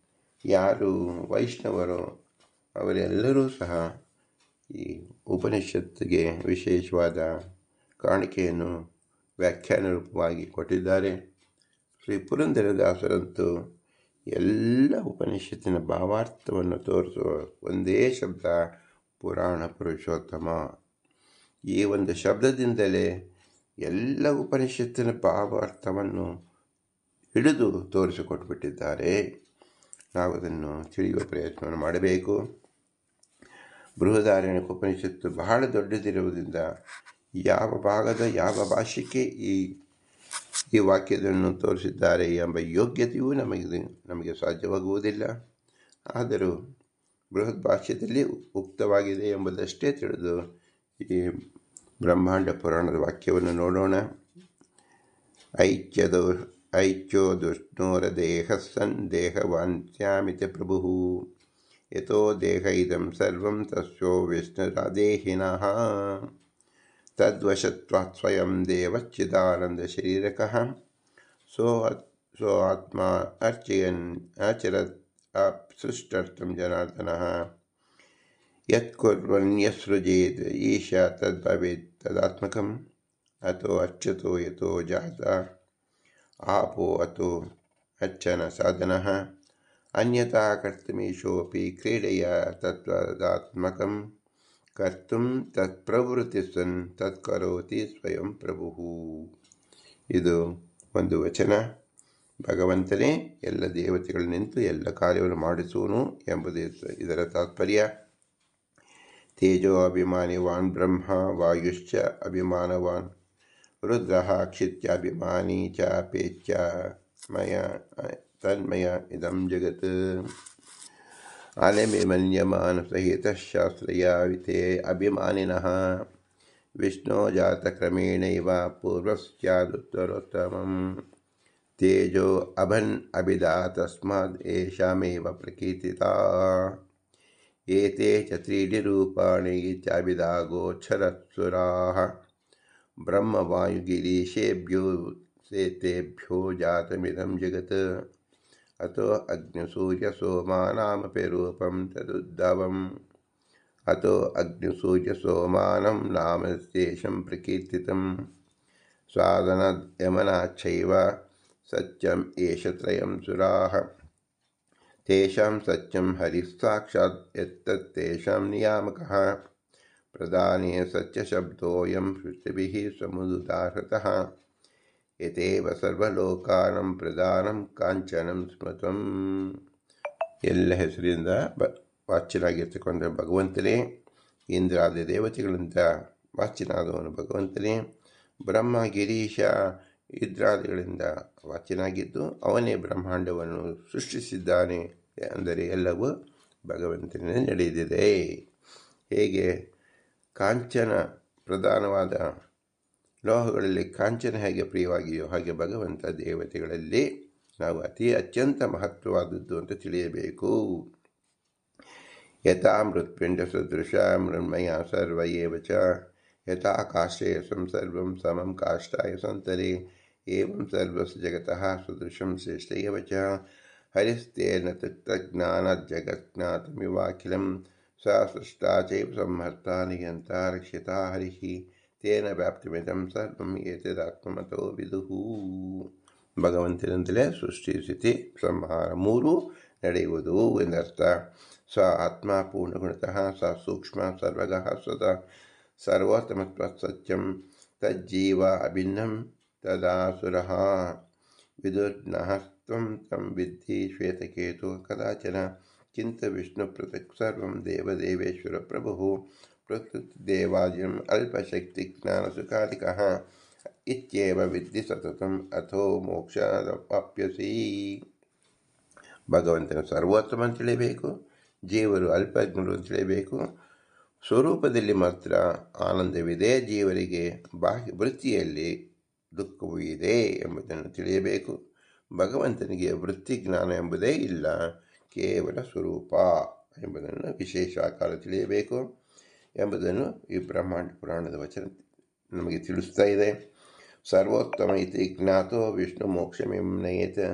ಯಾರು ವೈಷ್ಣವರು ಅವರೆಲ್ಲರೂ ಸಹ ಈ ಉಪನಿಷತ್ತಿಗೆ ವಿಶೇಷವಾದ ಕಾಣಿಕೆಯನ್ನು ವ್ಯಾಖ್ಯಾನ ರೂಪವಾಗಿ ಕೊಟ್ಟಿದ್ದಾರೆ. ಶ್ರೀ ಪುರಂದರದಾಸರಂತೂ ಎಲ್ಲ ಉಪನಿಷತ್ತಿನ ಭಾವಾರ್ಥವನ್ನು ತೋರಿಸುವ ಒಂದೇ ಶಬ್ದ ಪುರಾಣ ಪುರುಷೋತ್ತಮ. ಈ ಒಂದು ಶಬ್ದದಿಂದಲೇ ಎಲ್ಲ ಉಪನಿಷತ್ತಿನ ಭಾವಾರ್ಥವನ್ನು ಹಿಡಿದು ತೋರಿಸಿಕೊಟ್ಬಿಟ್ಟಿದ್ದಾರೆ. ನಾವು ಅದನ್ನು ತಿಳಿಯುವ ಪ್ರಯತ್ನವನ್ನು ಮಾಡಬೇಕು. ಬೃಹದಾರಣ್ಯಕ ಉಪನಿಷತ್ತು ಬಹಳ ದೊಡ್ಡದಿರುವುದರಿಂದ ಯಾವ ಭಾಗದ ಯಾವ ಭಾಷೆಗೆ ಈ ವಾಕ್ಯವನ್ನು ತೋರಿಸಿದ್ದಾರೆ ಎಂಬ ಯೋಗ್ಯತೆಯೂ ನಮಗೆ ಸಾಧ್ಯವಾಗುವುದಿಲ್ಲ. ಆದರೂ ಬೃಹತ್ ಭಾಷ್ಯದಲ್ಲಿ ಉಕ್ತವಾಗಿದೆ ಎಂಬುದಷ್ಟೇ ತಿಳಿದು ಈ ಬ್ರಹ್ಮಾಂಡ ಪುರಾಣದ ವಾಕ್ಯವನ್ನು ನೋಡೋಣ. ಐಚ್ಯೋ ದುಷ್ಣೋರ ದೇಹಸ್ಸನ್ ದೇಹವಾನ್ಸ್ಯಾಮಿತಿ ಪ್ರಭು ಯತೋ ದೇಹ ಇದಂ ಸರ್ವಂ ತಸ್ಯೋ ವಿಷ್ಣುರಾದೇಹಿನಃ ತದ್ವಶತ್ವಾತ್ ಸ್ವಯಂ ದೇವಚ್ಚಿದಾನಂದ ಶರೀರಕಃ ಸೋ ಆತ್ಮ ಆಚರತ್ ಸೃಷ್ಟರ್ಥಂ ಜನಾರ್ದನಃ ಯತ್ಕುರ್ವನ್ ಯಸೃಜೇತ್ ಈಶಾ ತದ್ಭವೇತ್ ತದಾತ್ಮಕಂ ಅತೋ ಅಚ್ಯುತೋ ಯತೋ ಜಾತ ಆಪೋ ಅತೋ ಅಚ್ಚನ ಸಾಧನಃ ಅನ್ಯತಾ ಕರ್ತುಮೀಶೋಪಿ ಕ್ರೀಡೆಯ ತತ್ವದಾತ್ಮಕಂ ಕರ್ತುಂ ತತ್ಪ್ರವೃತ್ತಿ ಸನ್ ತತ್ಕರೋತಿ ಸ್ವಯಂ ಪ್ರಭು. ಇದು ಒಂದು ವಚನ. ಭಗವಂತನೇ ಎಲ್ಲ ದೇವತೆಗಳು ನಿಂತು ಎಲ್ಲ ಕಾರ್ಯವನ್ನು ಮಾಡಿಸುವನು ಎಂಬುದು ಇದರ ತಾತ್ಪರ್ಯ. ತೇಜೋ ಅಭಿಮಾನಿವಾನ್ ಬ್ರಹ್ಮ, ವಾಯುಶ್ಚ ಅಭಿಮಾನವಾನ್ ರುದ್ರಃ, ಕ್ಷಿತ್ಯಾಭಿಮಾನಿ ಚಾಪೇಚ್ಯ ಮಯ ತನ್ಮಯ ಇದಂ ಜಗತ್. ಅಲಮಿಮನ್ಯಮಾನ ಸಹಿತ ಶಾಸ್ತ್ರಯಾವಿತೆ ಅಭಿಮಾನಿನಃ ವಿಷ್ಣು ಜಾತಕ್ರಮೇಣೈವ ಪೂರ್ವಸ್ಯಾದುತ್ತರೋತ್ತಮಂ ತೇಜೋ ಅಭನ್ ಅಭಿದಾ ತಸ್ಮಾದ್ ಏಷಾಮೇವ ಪ್ರಕೀರ್ತಿತಾ ಏತೆ ಚ ತ್ರೀಣಿ ರೂಪಾಣಿ ಚಾಭಿದಾ ಗೋಚರಸುರಾಃ ಬ್ರಹ್ಮವಾಯುಗಿರೀಶೇಭ್ಯೋ ಸೇತೇಭ್ಯೋ ಜಾತಮಿದಂ ಜಗತ್ ಅತೋ ಅಗ್ನಿಸೂರ್ಯಸೋಮಾನಾಮಪಿ ರೂಪಂ ತದುದ್ಭವಂ ಅತೋ ಅಗ್ನಿಸೂರ್ಯಸೋಮಾನಂ ನಾಮ ತೇಷಾಂ ಪ್ರಕೀರ್ತಿತಂ ಸಾಧನಯಮನಾಚ್ಚೈವ ಸತ್ಯಂ ಏಷ ತ್ರಯಂ ಸುರಾಃ ತೇಷಾಂ ಸತ್ಯಂ ಹರಿಃ ಸಾಕ್ಷಾತ್ ಯತ್ತತ್ತೇಷಾಂ ನಿಯಾಮಕಃ ಪ್ರಧಾನೇ ಸತ್ಯಶಬ್ದೋಯಂ ಸೃಷ್ಟಿಭಿಃ ಸಮುದಾಹೃತಃ ಯತೇವ ಸರ್ವಲೋಕಾನಾಂ ಪ್ರಧಾನಂ ಕಾಂಚನಂ ಸ್ಮೃತಂ. ಎಲ್ಲ ಹೆಸರಿಂದ ವಾಚ್ಯನಾಗಿರ್ತಕ್ಕಂಥ ಭಗವಂತನೇ, ಇಂದ್ರಾದಿ ದೇವತೆಗಳಿಂದ ವಾಚ್ಯನಾದವನು ಭಗವಂತನೇ, ಬ್ರಹ್ಮ ಗಿರೀಶ ಇಂದ್ರಾದಿಗಳಿಂದ ವಾಚ್ಯನಾಗಿದ್ದು ಅವನೇ ಬ್ರಹ್ಮಾಂಡವನ್ನು ಸೃಷ್ಟಿಸಿದ್ದಾನೆ. ಅಂದರೆ ಎಲ್ಲವೂ ಭಗವಂತನೇ ನಡೆದಿದೆ. ಹೇಗೆ ಕಾಂಚನ ಪ್ರಧಾನವಾದ ಲೋಹಗಳಲ್ಲಿ ಕಾಂಚನ ಹೇಗೆ ಪ್ರಿಯವಾಗಿಯೋ ಹಾಗೆ ಭಗವಂತ ದೇವತೆಗಳಲ್ಲಿ ನಾವು ಅತ್ಯಂತ ಮಹತ್ವವಾದದ್ದು ಅಂತ ತಿಳಿಯಬೇಕು. ಯಥಾ ಮೃತ್ಪಿಂಡ ಸದೃಶ ಮೃಣ್ಮಯ ಸರ್ವ ಏವ ಚ ಯಥಾ ಕಾಷ್ಟೇಯಸಂ ಸರ್ವಂ ಸಮಂ ಕಾಷ್ಟಾಯ ಸಂತರೆ ಏವಂ ಸರ್ವಸ್ಯ ಜಗತಃ ಸದೃಶಂ ಶ್ರೇಷ್ಠ ಏವ ಚ ಹರಿಸ್ತೇನ ತಜ್ಞಾನಜ್ಜಗಜ್ಞಾತಮಿವಾಖಿಲಂ ಸ ಸೃಷ್ಟಾ ಚೈವ ಸಂಹರ್ತಾ ನಿಯಂತಾ ರಕ್ಷಿತಾ ಹರಿಃ ತೇನ ವ್ಯಾಪ್ತಿಮಿದಂ ಸರ್ವಂ ಏತದಾತ್ಮತೋ ವಿದುಃ. ಭಗವಂತನಿಂದಲೇ ಸೃಷ್ಟಿ ಸ್ಥಿತಿ ಸಂಹಾರ ಮೂರೂ ನಡೆಯುವುದು ಎಂದರ್ಥ. ಸ ಆತ್ಮ ಪೂರ್ಣಗುಣತಃ ಸ ಸೂಕ್ಷ್ಮ ಸರ್ವಗಃ ಸದಾ ಸರ್ವೋತ್ತಮತ್ವ ಸತ್ಯಂ ತಜ್ಜೀವ ಅಭಿನ್ನಂ ತದಾಸುರಃ ವಿದುರ್ನಃ ತ್ವಂ ತಂ ವಿದ್ಧಿ ಶ್ವೇತಕೇತು ಕದಾಚನ ಕಿಂತ ವಿಷ್ಣು ಪೃಥಕ್ ಸರ್ವಂ ದೇವದೇವೇಶ್ವರ ಪ್ರಭು ಪ್ರಕೃತಿ ದೇವಾಜ್ಯಂ ಅಲ್ಪಶಕ್ತಿ ಜ್ಞಾನಸುಖಾದಿಕಃ ಇತ್ಯೇವ ವಿದ್ಧಿ ಸತತಂ ಅಥೋ ಮೋಕ್ಷಾಪ್ಯಸಿ. ಭಗವಂತನ ಸರ್ವೋತ್ತಮ ಅಂತ ತಿಳಿಯಬೇಕು, ಜೀವರು ಅಲ್ಪಜ್ಞರು ಅಂತ ತಿಳಿಯಬೇಕು. ಸ್ವರೂಪದಲ್ಲಿ ಮಾತ್ರ ಆನಂದವಿದೆ, ಜೀವರಿಗೆ ಬಾಹ್ಯ ವೃತ್ತಿಯಲ್ಲಿ ದುಃಖವೂ ಇದೆ ಎಂಬುದನ್ನು ತಿಳಿಯಬೇಕು. ಭಗವಂತನಿಗೆ ವೃತ್ತಿ ಜ್ಞಾನ ಎಂಬುದೇ ಇಲ್ಲ, ಕೇವಲ ಸ್ವರೂಪ ಎಂಬುದನ್ನು ವಿಶೇಷ ಆಕಾರ ತಿಳಿಯಬೇಕು ಎಂಬುದನ್ನು ಈ ಬ್ರಹ್ಮಾಂಡ ಪುರಾಣದ ವಚನ ನಮಗೆ ತಿಳಿಸ್ತಾ ಇದೆ. ಸರ್ವೋತ್ತಮ ಇತಿ ಜ್ಞಾತೋ ವಿಷ್ಣು ಮೋಕ್ಷಮಿಂ ನಯೇತ್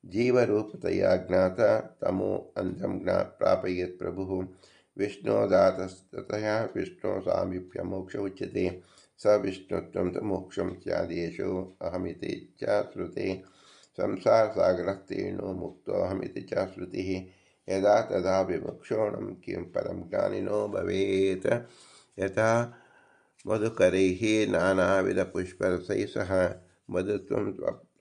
ಜೀವರೂಪತೆಯ ಜ್ಞಾತ ತಮೋ ಅಂಧಂ ಪ್ರಾಪಯೇತ್ ಪ್ರಭು ವಿಷ್ಣೋದಾತಸ್ತತಃ ವಿಷ್ಣು ಸಾಮೀಪ್ಯ ಮೋಕ್ಷ ಉಚ್ಯತೆ ಸ ವಿಷ್ಣುತ್ವಂ ತ ಮೋಕ್ಷಂ ಸ್ಯಾದೇಶೋ ಅಹಮಿತಿ ಚ ಶ್ರುತಿ ಸಂಸಾರಸಾಗರಸ್ತೀರ್ಣೋ ಮುಕ್ತೋ ಅಹಮಿತಿ ಚ ಶ್ರುತಿ ಯದಾ ತದಾ ವಿಮುಕ್ಷೋಣಂ ಕಿಂ ಪರಂ ಜ್ಞಾನಿನೋ ಭವೇತ್. ಯಥಾ ಮಧುಕರೈಃ ನಾನಾವಿಧಪುಷ್ಪರಸೈಃ ಸಹ ಮಧುತ್ವಂ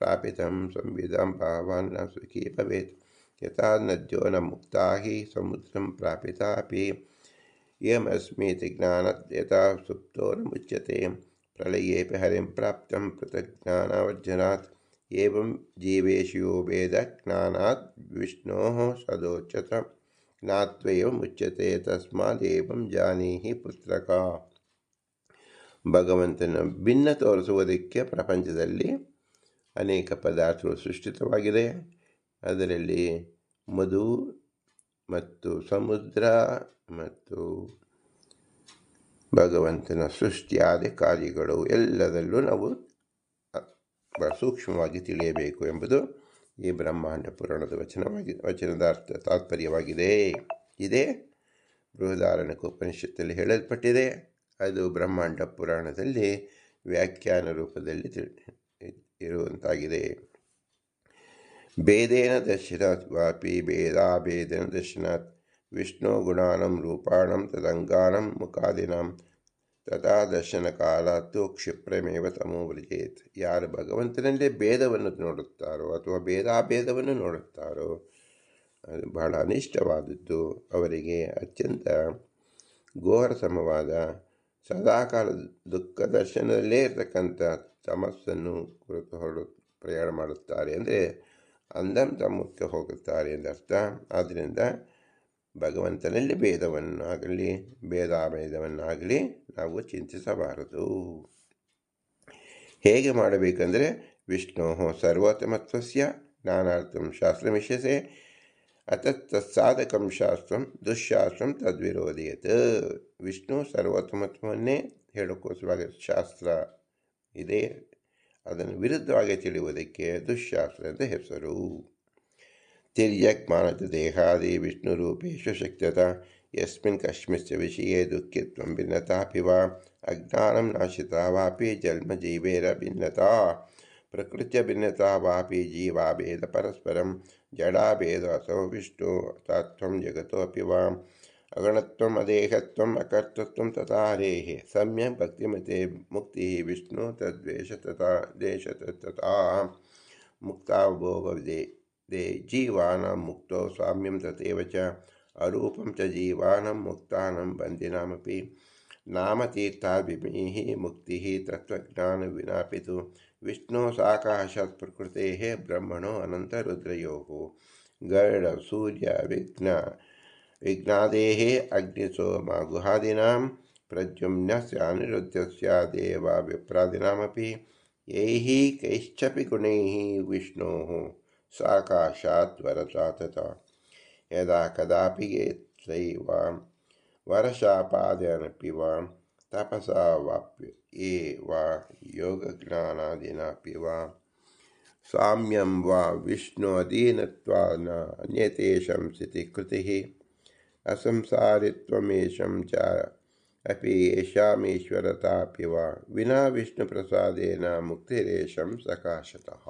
ಪ್ರಾಪಿತಂ ಸಂವಿಧಾಂ ಭಾವಾನ್ ನ ಸುಖೀ ಭವೇತ್. ಯಥಾ ನದ್ಯೋ ನ ಮುಕ್ತಾಃ ಸಮುದ್ರಂ ಪ್ರಾಪಿತಾಪಿ ಯಮಸ್ಮೀತಿ ಜ್ಞಾನಾತ್ ಯಥಾ ಸುಪ್ತೋ ನ ಮುಚ್ಯತೆ ಪ್ರಳಯೇಪಿ ಹರಿಂ ಪ್ರಾಪ್ತಂ ಪೃಥಕ್ ಜ್ಞಾನಾವರ್ಜನಾತ್ ಏವಂ ಜೀವೇಶು ಯೋ ವೇದ ಜ್ಞಾನಾತ್ ವಿಷ್ಣೋಃ ಸದೋಚ್ಯತ ಜ್ಞಾತ್ವೈವ ಮುಚ್ಯತೆ ತಸ್ಮಾದೇವಂ ಜಾನೀಹಿ ಪುತ್ರಕ. ಭಗವಂತನ ಭಿನ್ನ ತೋರಿಸುವುದಕ್ಕೆ ಪ್ರಪಂಚದಲ್ಲಿ ಅನೇಕ ಪದಾರ್ಥಗಳು ಸೃಷ್ಟಿತವಾಗಿದೆ. ಅದರಲ್ಲಿ ಮಧು ಮತ್ತು ಸಮುದ್ರ ಮತ್ತು ಭಗವಂತನ ಸೃಷ್ಟಿಯಾದ ಕಾರ್ಯಗಳು ಎಲ್ಲದರಲ್ಲೂ ನಾವು ಸೂಕ್ಷ್ಮವಾಗಿ ತಿಳಿಯಬೇಕು ಎಂಬುದು ಈ ಬ್ರಹ್ಮಾಂಡ ಪುರಾಣದ ವಚನದ ಅರ್ಥ ತಾತ್ಪರ್ಯವಾಗಿದೆ. ಇದೇ ಬೃಹದಾರಣ್ಯಕ ಉಪನಿಷತ್ತಲ್ಲಿ ಹೇಳಲ್ಪಟ್ಟಿದೆ. ಅದು ಬ್ರಹ್ಮಾಂಡ ಪುರಾಣದಲ್ಲಿ ವ್ಯಾಖ್ಯಾನ ರೂಪದಲ್ಲಿ ಇರುವಂತಾಗಿದೆ. ಭೇದೇನ ದರ್ಶನಾತ್ ವಾಪಿ ಭೇದಾಭೇದನ ದರ್ಶನಾತ್ ವಿಷ್ಣು ಗುಣಾನಂ ರೂಪಾಣಂ ತದಂಗಾನಂ ಮುಖಾದಿನಾಂ ತಥಾ ದರ್ಶನ ಕಾಲಾತ್ತು ಕ್ಷಿಪ್ರಮೇವ ತಮೋ ವ್ರಜೇತ್. ಯಾರು ಭಗವಂತನಲ್ಲೇ ಭೇದವನ್ನು ನೋಡುತ್ತಾರೋ ಅಥವಾ ಭೇದಾಭೇದವನ್ನು ನೋಡುತ್ತಾರೋ ಅದು ಬಹಳ ಅನಿಷ್ಟವಾದದ್ದು. ಅವರಿಗೆ ಅತ್ಯಂತ ಘೋರ ಸಮವಾದ ಸದಾಕಾಲ ದುಃಖ ದರ್ಶನದಲ್ಲೇ ಇರತಕ್ಕಂಥ ತಮಸ್ಸನ್ನು ಕುರಿತು ಪ್ರಯಾಣ ಮಾಡುತ್ತಾರೆ, ಅಂದರೆ ಅಂಧಂ ತಮಕ್ಕೆ ಹೋಗುತ್ತಾರೆ ಎಂದರ್ಥ. ಆದ್ದರಿಂದ ಭಗವಂತನಲ್ಲಿ ಭೇದವನ್ನಾಗಲಿ ಭೇದಾಭೇದವನ್ನಾಗಲಿ ನಾವು ಚಿಂತಿಸಬಾರದು. ಹೇಗೆ ಮಾಡಬೇಕಂದರೆ ವಿಷ್ಣು ಸರ್ವೋತ್ತಮತ್ವಸ್ಯ ಜ್ಞಾನಾರ್ಥಂ ಶಾಸ್ತ್ರಮಿಷ್ಯಸೆ ಅತತ್ಸಾಧಕಂ ಶಾಸ್ತ್ರಂ ದುಃಶಾಸ್ತ್ರಂ ತದ್ವಿರೋಧಯತ್. ವಿಷ್ಣು ಸರ್ವೋತ್ತಮತ್ವವನ್ನೇ ಹೇಳೋಕ್ಕೋಸ್ಕರವಾಗಿ ಶಾಸ್ತ್ರ ಇದೆ, ಅದನ್ನು ವಿರುದ್ಧವಾಗಿ ತಿಳಿಯುವುದಕ್ಕೆ ದುಃಶಾಸ್ತ್ರ ಅಂತ ಹೆಸರು. ತಿರ್ಯಕ್ ಮಾನತ ದೇಹಾದಿ ವಿಷ್ಣುರೂಪೇಶು ಶಕ್ಯತ ಯಸ್ಮಿನ್ ಕಸ್ಮಿಂಶ್ಚ ವಿಷಯೇ ದುಃಖಿತ್ವಂ ಭಿನ್ನತಾಪಿ ವಾ ಅಜ್ಞಾನಂ ನಾಶಿತಾ ವಾಪಿ ಜನ್ಮ ಜೀವೇರ ಭಿನ್ನತಾ ಪ್ರಕೃತ್ಯ ಭಿನ್ನತಾ ವಾಪಿ ಜೀವಾಭೇದ ಪರಸ್ಪರಂ ಜಡಾಭೇದ ಅಸೋ ವಿಷ್ಣು ತತ್ವಂ ಜಗತೋಪಿ ವಾ ಅಗಣತ್ವಂ ಅದೇಹತ್ವಂ ಅಕರ್ತತ್ವಂ ತಥಾ ಹರೇಃ ಸಮ್ಯಕ್ ಭಕ್ತಿಮತೆ ಮುಕ್ತಿ ವಿಷ್ಣು ತದ್ವೇಷ ತಥಾ ದೇಶ ತಥಾ ಮುಕ್ತಾಭೋಗವಿದೆ ಜೀವಾನಾಂ ಮುಕ್ತೋ ಸಾಮ್ಯಂ ತಥೈವ ಚ ಅರೂಪಂ ಚ ಜೀವಾನಾಂ ಮುಕ್ತಾನಾಂ ಬಂಧಿನಾಮಪಿ ನಾಮತೀರ್ಥಾಭಿಮೀಃ ಮುಕ್ತಿಃ ತತ್ವಜ್ಞಾನವಿನಾಪಿತು ವಿಷ್ಣು ಸಾಕಾಶಾತ್ ಪ್ರಕೃತೇಃ ಬ್ರಹ್ಮಣೋ ಅನಂತರುದ್ರಯೋಃ ಗರುಡ ಸೂರ್ಯ ವಿಘ್ನಾದೇಃ ಅಗ್ನಿಸೋಮ ಗುಹಾದೀನಾಂ ಪ್ರದ್ಯುಮ್ನಸ್ಯ ಅನಿರುದ್ಧಸ್ಯ ದೇವ ವಿಪ್ರಾದೀನಾಮಪಿ ಯೈಃ ಕೈಶ್ಚಪಿ ಗುಣೈಃ ವಿಷ್ಣೋಃ ಸಾಕಾಶಾತ್ ವರತಾ ತಥಾ ಯದಾ ಕದಾಪಿ ಯತ್ರೈವ ವರಶಾಪಾದೇನಪಿ ವಾ ತಪಸಾ ವಾಪ್ಯ ಯೇ ವಾ ಯೋಗಜ್ಞಾನಾದಿನಾಪಿ ವಾ ಸಾಮ್ಯಂ ವಾ ವಿಷ್ಣು ಅಧೀನತ್ವಾನ ಅನ್ಯತೇಷಾಂ ಸ್ಥಿತಿಕೃತಿಃ ಅಸಂಸಾರಿತ್ವಮೇಷಂ ಚ ಅಪಿ ಯೇಷಾಮೀಶ್ವರತಾಪಿ ವಾ ವಿನಾ ವಿಷ್ಣುಪ್ರಸಾದೇನ ಮುಕ್ತಿರೇಷಂ ಸಕಾಶತಃ.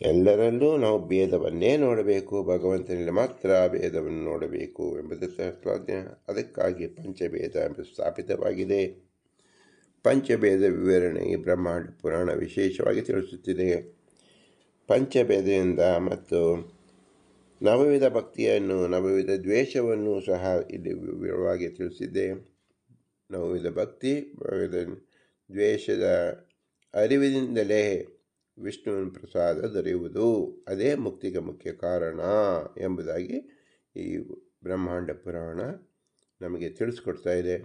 ಎಲ್ಲರಲ್ಲೂ ನಾವು ಭೇದವನ್ನೇ ನೋಡಬೇಕು, ಭಗವಂತನಲ್ಲಿ ಮಾತ್ರ ಭೇದವನ್ನು ನೋಡಬೇಕು ಎಂಬುದು ತತ್ವಜ್ಞ. ಅದಕ್ಕಾಗಿ ಪಂಚಭೇದ ಎಂಬುದು ಸ್ಥಾಪಿತವಾಗಿದೆ. ಪಂಚಭೇದ ವಿವರಣೆ ಈ ಬ್ರಹ್ಮಾಂಡ ಪುರಾಣ ವಿಶೇಷವಾಗಿ ತಿಳಿಸುತ್ತಿದೆ. ಪಂಚಭೇದದಿಂದ ಮತ್ತು ನವವಿಧ ಭಕ್ತಿಯನ್ನು, ನವವಿಧ ದ್ವೇಷವನ್ನು ಸಹ ಇಲ್ಲಿ ವಿವರವಾಗಿ ತಿಳಿಸಿದ್ದೆ. ನವವಿಧ ಭಕ್ತಿ, ನವವಿಧ ದ್ವೇಷದ ಅರಿವಿನಿಂದಲೇ ವಿಷ್ಣುವಿನ ಪ್ರಸಾದ ದೊರೆಯುವುದು, ಅದೇ ಮುಕ್ತಿಗೆ ಮುಖ್ಯ ಕಾರಣ ಎಂಬುದಾಗಿ ಈ ಬ್ರಹ್ಮಾಂಡ ಪುರಾಣ ನಮಗೆ ತಿಳಿಸ್ಕೊಡ್ತಾ ಇದೆ.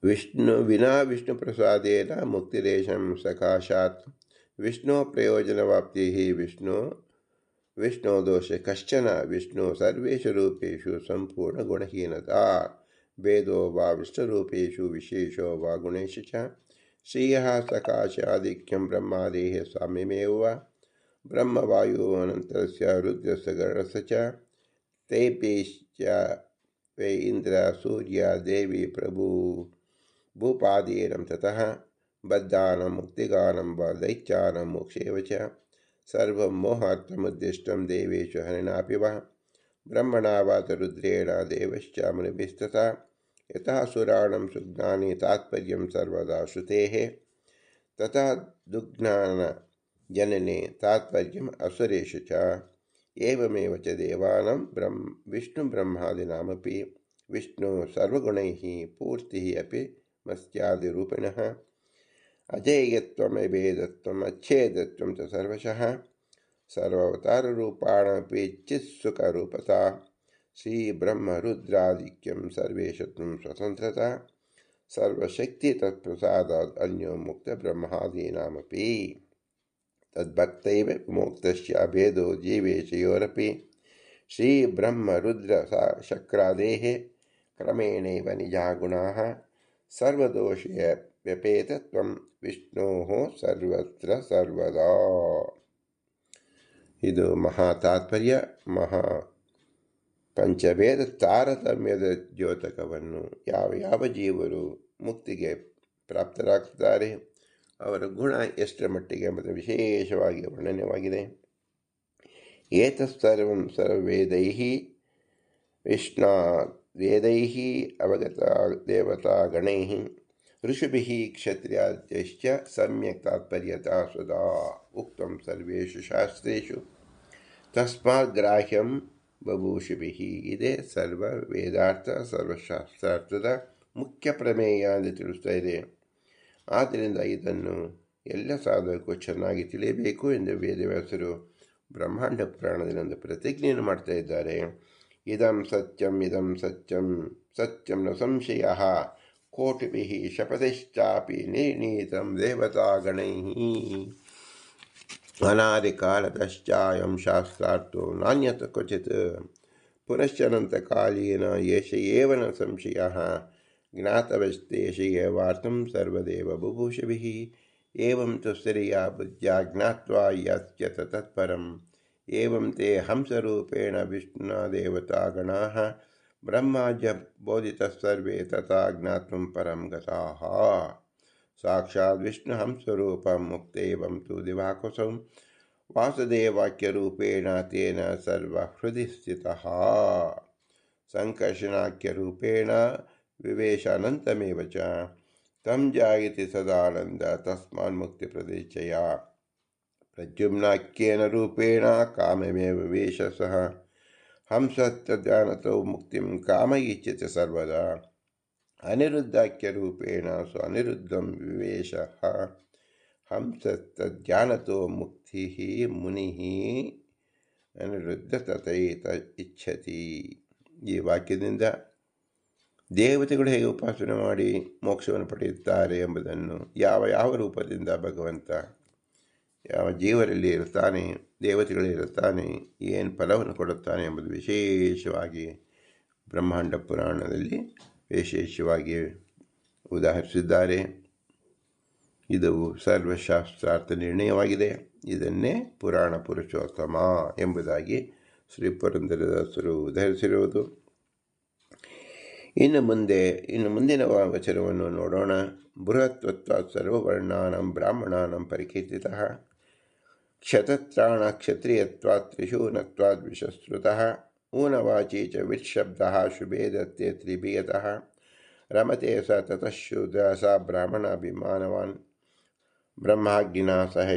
ವಿಷ್ಣು ಪ್ರಸಾದೇನ ಮುಕ್ತಿರೇಶಂ ಸಕಾಶಾತ್ ವಿಷ್ಣು ಪ್ರಯೋಜನವಾಪ್ತಿ ವಿಷ್ಣು ದೋಷ ಕಶ್ಚನ ವಿಷ್ಣು ಸರ್ವೇಷು ರೂಪೇಷು ಸಂಪೂರ್ಣ ಗುಣಹೀನತಾ ಭೇದೋ ವಾ ವಿಷ್ಣುರೂಪೇಷು ವಿಶೇಷೋ ವಾ ಗುಣೇಶು ಚ ಶ್ರೀಯಃ ಸಕಾಶಾಧಿಕ್ಯಂ ಬ್ರಹ್ಮಾದೇಹ ಸಾಮ್ಯಮೇವ ಬ್ರಹ್ಮವಾಯು ಅನಂತರಸ್ಯ ರುದ್ರಸ್ಯ ಗರುಡಸ್ಯ ಚ ತೈಪೇಶ್ಚ ವೈ ಇಂದ್ರ ಸೂರ್ಯ ದೇವಿ ಭೂಪಾದೀನಂ ತತಃ ಬದ್ಧಾನಂ ಮುಕ್ತಿಗಾನಂ ವಾ ದೈತ್ಯಾನಂ ಮೋಕ್ಷೇವ ಚ ಸರ್ವಂ ಮೋಹಾರ್ಥಮುದ್ದಿಷ್ಟಂ ದೇವೇಶು ಹರಿಣಾಪಿ ವಾ ಬ್ರಹ್ಮಣಾ ವಾತ ರುದ್ರೇಣ ದೇವಶ್ಚ ಮುನಿಭಿಸ್ತಥಾ ಯಥಾ ಸುರಾಣಂ ಸುಜ್ಞಾನಿ ತಾತ್ಪರ್ಯಂ ಸರ್ವದಾ ಶ್ರುತೇಃ ತಥಾ ದುಜ್ಞಾನ ಜನನೆ ತಾತ್ಪರ್ಯಂ ಅಸುರೇಷು ಚ ಏವಮೇವ ಚ ದೇವಾನಾಂ ವಿಷ್ಣು ಬ್ರಹ್ಮಾದೀನಾಮಪಿ ವಿಷ್ಣು ಸರ್ವಗುಣೈಃ ಪೂರ್ತಿಃ ಅಪಿ ಮಸ್ತ್ಯಾದಿರೂಪಿಣಃ ಅಜೇಯತ್ವಮಭೇದತ್ವಂ ಅಚ್ಛೇದತ್ವಂ ಚ ಸರ್ವಶಃ ಸರ್ವಾವತಾರರೂಪಾಣಮಪಿ ಚಿತ್ಸುಖರೂಪತಾ ಶ್ರೀಬ್ರಹ್ಮರುದ್ರಾಧಿಕ್ಯಂ ಸರ್ವೇಶತ್ವಂ ಸ್ವತಂತ್ರತಾ ಸರ್ವಶಕ್ತಿ ತತ್ಪ್ರಸಾದಾತ್ ಅನ್ಯೋ ಮುಕ್ತ ಬ್ರಹ್ಮಾದೀನಾಮಪಿ ತದ್ಭಕ್ತೈವ ವಿಮೋಕ್ತಸ್ಯ ಭೇದೋ ಜೀವೇಶಯೋರಪಿ ಶ್ರೀಬ್ರಹ್ಮರುದ್ರ ಶಕ್ರಾದೇಃ ಕ್ರಮೇಣೈವ ನಿಜಃ ಗುಣಾಃ ಸರ್ವದೋಷ ವ್ಯಪೇತತ್ವಂ ವಿಷ್ಣೋಃ ಸರ್ವತ್ರ ಸರ್ವದಾ. ಇದು ಮಹಾ ತಾತ್ಪರ್ಯ. ಮಹಾ ಪಂಚಭೇದ ತಾರತಮ್ಯದ ದ್ಯೋತಕವನ್ನು ಯಾವ ಜೀವರು ಮುಕ್ತಿಗೆ ಪ್ರಾಪ್ತರಾಗ್ತಾರೆ, ಅವರ ಗುಣ ಎಷ್ಟರ ಮಟ್ಟಿಗೆ ಎಂಬುದು ವಿಶೇಷವಾಗಿ ವರ್ಣನೆಯಾಗಿದೆ. ಏತತ್ಸರ್ವಂ ಸರ್ವವೇದೈಃ ವೇದೈಃ ಅವಗತ ದೇವತಾಗಣೈಃ ಋಷಿಭಿಃ ಕ್ಷತ್ರಿಯಾದ್ಯೈಶ್ಚ ಸಮ್ಯಕ್ ತಾತ್ಪರ್ಯತಾ ಸದಾ ಉಕ್ತಂ ಸರ್ವೇಷು ಶಾಸ್ತ್ರೇಷು ತಸ್ಮಾತ್ ಗ್ರಾಹ್ಯಂ ಬಭೂಷಿಭಿಃ. ಇದೇ ಸರ್ವ ವೇದಾರ್ಥ ಸರ್ವಶಾಸ್ತ್ರಾರ್ಥದ ಮುಖ್ಯ ಪ್ರಮೇಯ ಎಂದು ತಿಳಿಸ್ತಾ ಇದೆ. ಆದ್ದರಿಂದ ಇದನ್ನು ಎಲ್ಲ ಸಾಧಕರು ಚೆನ್ನಾಗಿ ತಿಳಿಯಬೇಕು ಎಂದು ವೇದವ್ಯಾಸರು ಬ್ರಹ್ಮಾಂಡ ಪುರಾಣದಲ್ಲಿ ಒಂದು ಪ್ರತಿಜ್ಞೆಯನ್ನು ಮಾಡ್ತಾ ಇದ್ದಾರೆ. ಇದಂ ಸತ್ಯಂ ಸತ್ಯಂ ನ ಸಂಶಯಃ ಕೋಟಿಭಿಃ ಶಪಥೈಶ್ಚಾಪಿ ನಿರ್ಣೀತಂ ದೇವತಾಗಣೈಃ ಅನಾದಿಕಾಲತಶ್ಚಾಯಂ ಶಾಸ್ತ್ರಾರ್ಥೋ ನಾನ್ಯತ್ ಕ್ವಚಿತ್ ಪುನಶ್ಚನಂತಕಾಲೇನ ಏಷ ಏವ ನ ಸಂಶಯಃ ಜ್ಞಾತವಸ್ತೇಷ ಏವಾರ್ಥಂ ಸರ್ವದೇವ ಬಭೂಷಿಭಿಃ ಏವಂ ತು ಸ್ತ್ರೀಯಾ ಬುದ್ಧ್ಯ ಜ್ಞಾತ್ವಾ ಯಾತ್ಯತ ತತ್ಪರಂ ಏವಂ ತೇ ಹಂಸರೂಪೇಣ ವಿಷ್ಣುನಾ ದೇವತಾಗಣಾಃ ಬ್ರಹ್ಮಾಜ್ಯ ಬೋಧಿತಃ ಸರ್ವೇ ತಥಾ ಜ್ಞಾತುಂ ಪರಂ ಗತಾಃ. ಸಾಕ್ಷಾತ್ ವಿಷ್ಣು ಹಂಸರೂಪಂ ಮುಕ್ತೇವಂ ತು ದಿವಾಕುಸಂ ವಾಸುದೇವಾಖ್ಯರೂಪೇಣ ತೇನ ಸರ್ವಹೃದಯ ಸ್ಥಿತಃ ಸಂಕರ್ಷಣಾಖ್ಯರೂಪೇಣ ವಿವೇಶಾನಂತಮೇವ ಚ ತಂ ಜಾಯತೆ ಸದಾನಂದ ತಸ್ಮಾನ್ಮುಕ್ತಿಪ್ರದೇಶಯ ಪ್ರದ್ಯುಮ್ನಾಖ್ಯೇನ ರೂಪೇಣ ಕಾಮಮೇವ ವಿವೇಶ ಸಹ ಹಂಸತ್ವಜ್ಞಾನತೋ ಮುಕ್ತಿಂ ಕಾಮ ಇಚ್ಛತೆ ಸರ್ವದಾ ಅನಿರುದ್ಧಾಖ್ಯರೂಪೇಣ ಅನಿರುದ್ಧಂ ವಿವೇಶ ಹಂಸತ್ವಜ್ಞಾನತೋ ಮುಕ್ತಿ ಮುನಿ ಅನಿರುದ್ಧ ತಥೈತ ಇಚ್ಛತಿ. ಈ ವಾಕ್ಯದಿಂದ ದೇವತೆಗಳು ಹೇಗೆ ಉಪಾಸನೆ ಮಾಡಿ ಮೋಕ್ಷವನ್ನು ಪಡೆಯುತ್ತಾರೆ ಎಂಬುದನ್ನು, ಯಾವ ರೂಪದಿಂದ ಭಗವಂತ ಯಾವ ಜೀವರಲ್ಲಿ ಇರುತ್ತಾನೆ, ದೇವತೆಗಳಿರುತ್ತಾನೆ, ಏನು ಫಲವನ್ನು ಕೊಡುತ್ತಾನೆ ಎಂಬುದು ವಿಶೇಷವಾಗಿ ಬ್ರಹ್ಮಾಂಡ ಪುರಾಣದಲ್ಲಿ ವಿಶೇಷವಾಗಿ ಉದಾಹರಿಸಿದ್ದಾರೆ. ಇದು ಸರ್ವಶಾಸ್ತ್ರಾರ್ಥ ನಿರ್ಣಯವಾಗಿದೆ. ಇದನ್ನೇ ಪುರಾಣ ಪುರುಷೋತ್ತಮ ಎಂಬುದಾಗಿ ಶ್ರೀ ಪುರಂದರದಾಸರು ಉದಾಹರಿಸಿರುವುದು. ಇನ್ನು ಮುಂದಿನ ವಚನವನ್ನು ನೋಡೋಣ. ಬೃಹತ್ವತ್ವಾತ್ ಸರ್ವವರ್ಣಾನಾಂ ಬ್ರಾಹ್ಮಣಾನಾಂ ಪರಿಕೀರ್ತಿತಃ क्षतत्राण क्षत्रियत्वात् त्रिशूनत्वाद् विशस्रुतः ऊनवाची च वित्शब्दः शुभे दत्ते त्रिभियतः रमते स ततः शूद्र स ब्राह्मणाभिमानवान् ब्रह्माग्निना सह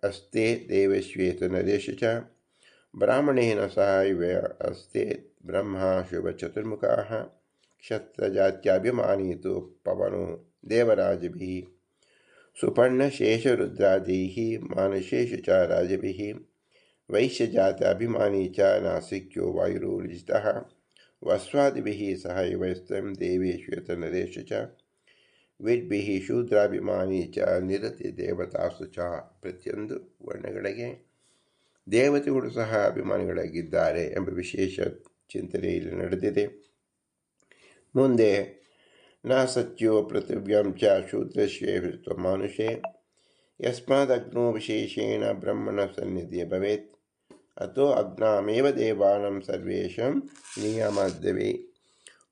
अस्ते देवेष्वेत नरेश च ब्राह्मणेन सह अस्ते ब्रह्मा शुभचतुर्मुखाः क्षत्रजात्याभिमानी तु पवनो देवराजभिः सुपर्णशेषरुद्रादिः मानुषेषु च राजभिः वैश्यजात्याभिमानी च नासिक्यो वायुरुजितः वस्वादिभिः सह वैस्तं देवेष्वेत नरेश च ವಿಡ್ಭಿಃ ಶೂದ್ರಾಭಿಮಾನಿ ಚ ನಿರತಿ ದೇವತಾಸು ಚ. ಪ್ರತಿಯೊಂದು ವರ್ಣಗಳಿಗೆ ದೇವತೆಗಳು ಸಹ ಅಭಿಮಾನಿಗಳಾಗಿದ್ದಾರೆ ಎಂಬ ವಿಶೇಷ ಚಿಂತನೆ ಇಲ್ಲಿ ನಡೆದಿದೆ. ಮುಂದೆ ನ ಸತ್ಯೋ ಪೃಥಿವ್ಯಾಂ ಚ ಶೂದ್ರಶ್ವೇತ ಮಾನುಷೇ ಯಸ್ಮಾದಗ್ನೋ ವಿಶೇಷೇಣ ಬ್ರಹ್ಮಣ ಸನ್ನಿಧಿ ಭವೇತ್ ಅತೋ ಅಗ್ನಾಮೇವ ದೇವಾನಾಂ ಸರ್ವೇಷಾಂ ನಿಯಮದ್ವೇ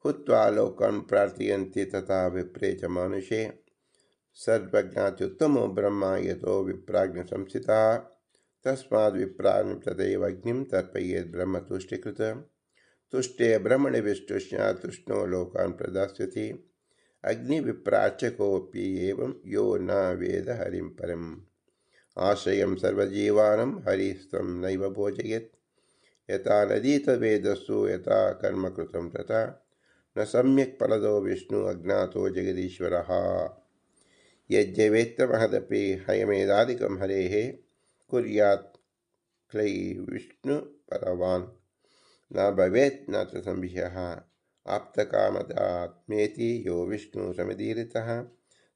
ಹುತ್ವಾ ಲೋಕಾನ್ ಪ್ರಾರ್ಥಯಂತಿ ತಥಾ ವಿಪ್ರೇ ಚ ಮಾನುಷೇ ಸರ್ವಜ್ಞಾತ್ಯುತ್ತಮೋ ಬ್ರಹ್ಮ ಯತೋ ವಿಪ್ರಾಗ್ನಿ ಸಂಸ್ಥಿತಃ ತಸ್ಮಾದ್ ವಿಪ್ರಾಗ್ನಿ ತದೈವ ಅಗ್ನಿಂ ತರ್ಪಯೇತ್ ಬ್ರಹ್ಮ ತುಷ್ಟೀಕೃತ ತುಷ್ಟೇ ಬ್ರಹ್ಮಣಿ ವಿಷ್ಟುಷ್ಣ ತುಷ್ಣೋ ಲೋಕಾನ್ ಪ್ರದಾಸ್ಯತಿ ಅಗ್ನಿ ವಿಪ್ರಾಚ ಕೋಪಿ ಏವಂ ಯೋ ನ ವೇದ ಹರಿಂ ಪರಂ ಆಶ್ರಯಂ ಸರ್ವಜೀವಾನಂ ಹರಿಸ್ತ್ವಂ ನೈವ ಭೋಜಯೇತ್ ಯಥಾ ನದೀತ ವೇದಸ್ಸು ಯಥಾ ಕರ್ಮ ಕೃತಂ ತಥಾ ನ ಸಮ್ಯಕ್ ಫಲದೋ ವಿಷ್ಣು ಅಜ್ಞಾತೋ ಜಗದೀಶ್ವರಃ ಯಜ್ಜವೇತ್ತ ಮಹದಪಿ ಹಯಮೇದಾದಿಕಂ ಹರೇಃ ಕುರ್ಯಾತ್ ಕ್ಲೈ ವಿಷ್ಣು ಪರವಾನ್ ನ ಭವೇತ್ ನ ತ ಸಂಶಯಃ ಆಪ್ತಕಾಮದಾತ್ಮೇತಿ ಯೋ ವಿಷ್ಣು ಸಮದೀರಿತಃ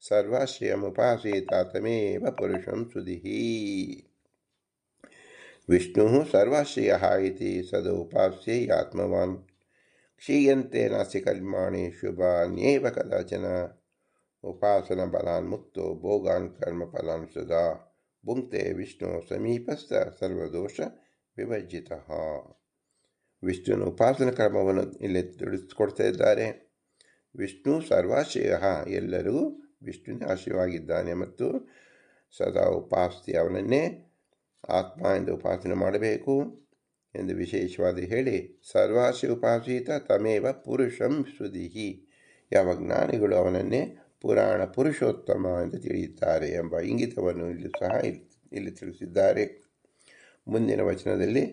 ಸರ್ವಾಶ್ರಯಮುಪಾಸೀತ ತಮೇವ ಪುರುಷಂ ಸುಧಿಃ. ವಿಷ್ಣುಃ ಸರ್ವಾಶ್ರಯಃ ಇತಿ ಸದೋಪಾಸ್ಯೈ ಆತ್ಮವಾನ್ ಕ್ಷೀಯಂತೆ ನಾಸ್ತಿ ಕರ್ಮಾಣಿ ಶುಭಾನ್ಯೇವ ಕದಾಚನ ಉಪಾಸನ ಬಲಾನ್ ಮುಕ್ತೋ ಭೋಗಾನ್ ಕರ್ಮಫಲಾನ್ ಸದಾ ಭುಂಕ್ತೆ ವಿಷ್ಣು ಸಮೀಪಸ್ಥ ಸರ್ವದೋಷ ವಿವರ್ಜಿತಃ. ವಿಷ್ಣುವಿನ ಉಪಾಸನ ಕರ್ಮವನ್ನು ಇಲ್ಲಿ ತಿಳಿಸಿಕೊಡ್ತಾ ಇದ್ದಾರೆ. ವಿಷ್ಣು ಸರ್ವಾಶ್ರಯ, ಎಲ್ಲರಿಗೂ ವಿಷ್ಣುವಿನ ಆಶ್ರಯವಾಗಿದ್ದಾನೆ ಮತ್ತು ಸದಾ ಉಪಾಸ್ತಿ ಅವನನ್ನೇ ಆತ್ಮ ಎಂದು ಉಪಾಸನೆ ಮಾಡಬೇಕು ಎಂದು ವಿಶೇಷವಾಗಿ ಹೇಳಿ ಸರ್ವಾಶ್ರಯ ಉಪಾಸಿತ ತಮೇವ ಪುರುಷಂ ಸುಧಿಹಿ, ಯಾವ ಜ್ಞಾನಿಗಳು ಅವನನ್ನೇ ಪುರಾಣ ಪುರುಷೋತ್ತಮ ಎಂದು ತಿಳಿಯುತ್ತಾರೆ ಎಂಬ ಇಂಗಿತವನ್ನು ಇಲ್ಲಿ ತಿಳಿಸಿದ್ದಾರೆ. ಮುಂದಿನ ವಚನದಲ್ಲಿ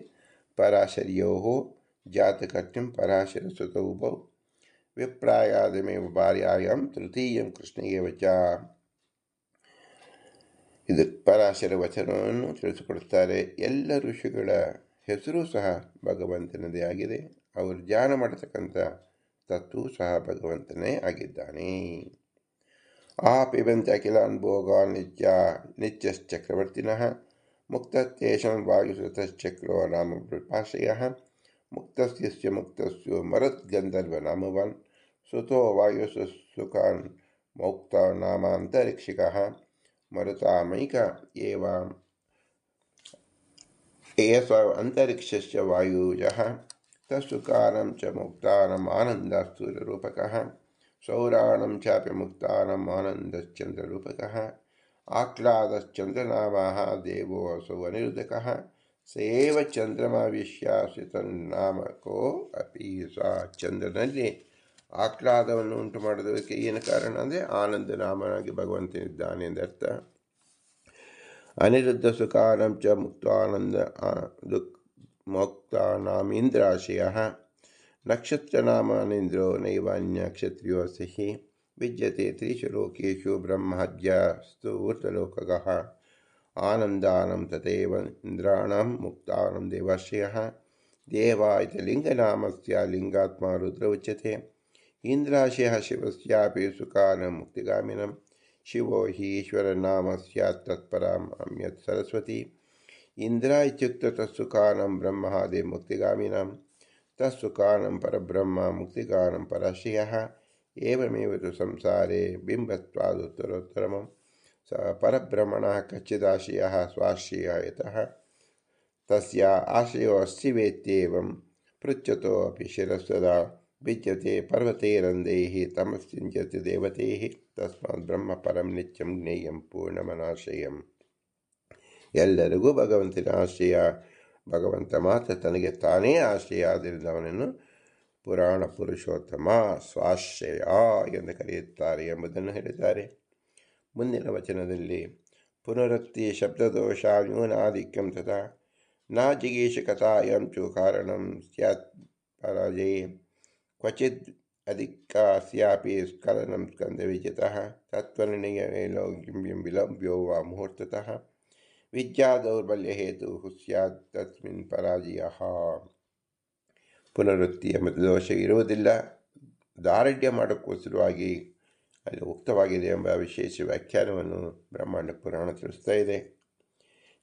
ಪರಾಶರ್ಯೋ ಜಾತಕರ್ತ್ಯಂ ಪರಾಶರ ಸುತೌಭೌ ವಿಪ್ರಾಯಾದಮೇವ ಭಾರ್ಯಾಯಾಂ ತೃತೀಯಂ ಕೃಷ್ಣಯೇವ ಚ. ಇದು ಪರಾಶರ ವಚನವನ್ನು ತಿಳಿಸಿಕೊಡುತ್ತಾರೆ. ಎಲ್ಲ ಋಷಿಗಳ ಹೆಸರು ಸಹ ಭಗವಂತನದೇ ಆಗಿದೆ. ಅವರು ಧ್ಯಾನ ಮಾಡತಕ್ಕಂಥ ತತ್ವವು ಸಹ ಭಗವಂತನೇ ಆಗಿದ್ದಾನೆ. ಪಿಬಂತ ಅಖಿಲಾನ್ ಭೋಗಾನ್ ನಿತ್ಯಶ್ಚಕ್ರವರ್ತಿನಃ ಮುಕ್ತೇಷಾಂ ವಾಯುಸುತಶ್ಚಕ್ರೋ ನಾಮ ಪಾಶಯಃ ಮುಕ್ತಸ್ಯ ಮುಕ್ತಸ್ಯೋ ಮರುದ್ಗಂಧರ್ವ ನಾಮವಾನ್ ಸುತೋ ವಾಯುಸು ಸುಖಾನ್ ಮೌಕ್ತ ನಾಮಾಂತರಿಕ್ಷಿಕಃ ಮರುತಾಮೈಕ ಏವ ಏಸ ಅಂತರಿಕ್ಷಸ್ಯ ವಾಯುಜಃ ತತ್ಸುಖಾನಂ ಚ ಮುಕ್ತಾನಂ ಆನಂದಾಸ್ತೂರ್ಯರೂಪಕಃ ಸೌರಾಣಂ ಚಾಪಿ ಮುಕ್ತಾನಂ ಆನಂದಶ್ಚಂದ್ರರೂಪಕಃ ಆಹ್ಲಾದಶ್ಚಂದ್ರನಾಮಃ ದೇವೋ ಅಸೌ ಅನಿರುದ್ಧಕಃ ಸೇವ ಚಂದ್ರಮಾವಿಶ್ಯಾಸಿ ತನ್ನಾಮಕೋ ಅಪಿ. ಸಾ ಚಂದ್ರನಲ್ಲಿ ಆಹ್ಲಾದವನ್ನು ಉಂಟು ಮಾಡೋದಕ್ಕೆ ಏನು ಕಾರಣ ಅಂದರೆ ಆನಂದ ನಾಮನಾಗಿ ಭಗವಂತನಿದ್ದಾನೆ ಎಂದರ್ಥ. ಅನಿರುದ್ಧ ಸುಖಾನಂ ಚ ಮುಕ್ತಾನಂದ ಮುಕ್ತಾನಾಮೀಂದ್ರಾಶಯ ನಕ್ಷತ್ರನಾಮಾನೇಂದ್ರೋ ನೈವಾನ್ಯ ಕ್ಷತ್ರಿಯೋ ಸಿಹಿ ವಿದ್ಯತೆ ತ್ರಿಷು ಲೋಕೇಶು ಬ್ರಹ್ಮಹದ್ಯಸ್ತು ಊರ್ಧ್ವಲೋಕಗಃ ಆನಂದಾನಂ ತಥೈವ ಇಂದ್ರಾಣಾಂ ಮುಕ್ತಾನಂ ದೇವಾಶ್ರಯಃ ದೇವಾ ಇತಿ ಲಿಂಗನಾಮಸ್ಯ ಲಿಂಗಾತ್ಮ ರುದ್ರ ಉಚ್ಯತೆ. ಇಂದ್ರಾಶಯಃ ಶಿವಸ್ಯಾಪಿ ಸುಖಾನಂ ಮುಕ್ತಿಗಾಮಿನಂ ಶಿವೋ ಹಿ ಈಶ್ವರನಾಮ ಸ್ಯಾತ್ ತತ್ಪರಂ ಅಮ್ಯತ್ ಸರಸ್ವತಿ. ಇಂದ್ರ ಇತ್ಯುಕ್ತ ತತ್ಸುಖಾನಂ ಬ್ರಹ್ಮಾದಿ ಮುಕ್ತಿಗಾಮಿನಂ ತತ್ಸುಖಾನಂ ಪರಬ್ರಹ್ಮ ಮುಕ್ತಿಗಾನಂ ಪರಾಶ್ರಯಃ. ಏವಮೇವ ತು ಸಂಸಾರೇ ಬಿಂಬತ್ವಾದುತ್ತರೋತ್ತರಮಂ ಸ ಪರಬ್ರಹ್ಮಣಃ ಕಚ್ಚಿದಾಶ್ರಯಃ ಸ್ವಾಶ್ರಯಃ ಯತಃ ತಸ್ಯ ಆಶ್ರಯೋ ಅಸ್ತಿ ವೇತ್ಯೇವಂ ಪೃಚ್ಛತೋ ಅಪಿ ಶಿರಸ್ಸದಾ ಭಿದ್ಯತೆ ಪರ್ವತೈರಂಧೈಃ ತಮಸ್ಸಿಂಚತಿ ದೇವತೈಃ ತಸ್ಮಾತ್ ಬ್ರಹ್ಮ ಪರಂ ನಿತ್ಯಂ ಜ್ಞೇಯಂ ಪೂರ್ಣಮನಾಶ್ರಯಂ. ಎಲ್ಲರಿಗೂ ಭಗವಂತನ ಆಶ್ರಯ. ಭಗವಂತ ಮಾತ್ರ ತನಗೆ ತಾನೇ ಆಶ್ರಯ. ಆದ್ದರಿಂದ ಅವನನ್ನು ಪುರಾಣ ಪುರುಷೋತ್ತಮ ಸ್ವಾಶ್ರಯ ಎಂದು ಕರೆಯುತ್ತಾರೆ ಎಂಬುದನ್ನು ಹೇಳಿದ್ದಾರೆ. ಮುಂದಿನ ವಚನದಲ್ಲಿ ಪುನರುಕ್ತಿ ಶಬ್ದದೋಷ ನ್ಯೂನಾಧಿಕ್ಯಂ ತಥಾ ನ ಜಿಗೀಷಕತಾಯಂ ಚು ಕಾರಣಂ ಸ್ಯಾತ್ ಪರಾಜಯೇ ಕ್ವಚಿದ್ ಅಧಿಕಾಸ್ಯಾಪಿ ಸ್ಖಲನಂ ಸ್ಕಂದವಿಜಿತಃ ತತ್ವನಿರ್ಣಯ ವಿಲಂಬ್ಯೋ ವಾ ಮುಹೂರ್ತತಃ ವಿದ್ಯಾ ದೌರ್ಬಲ್ಯ ಹೇತು ಸ್ಯಾತ್ ತಸ್ಮಿನ್ ಪರಾಜಯಃ. ಪುನರುಕ್ತಿ ಎಂಬ ದೋಷ ಇರುವುದಿಲ್ಲ, ದಾರಢ್ಯ ಮಾಡೋಕ್ಕೋಸ್ಕರವಾಗಿ ಅಲ್ಲಿ ಉಕ್ತವಾಗಿದೆ ಎಂಬ ವಿಶೇಷ ವ್ಯಾಖ್ಯಾನವನ್ನು ಬ್ರಹ್ಮಾಂಡ ಪುರಾಣ ತಿಳಿಸ್ತಾ ಇದೆ.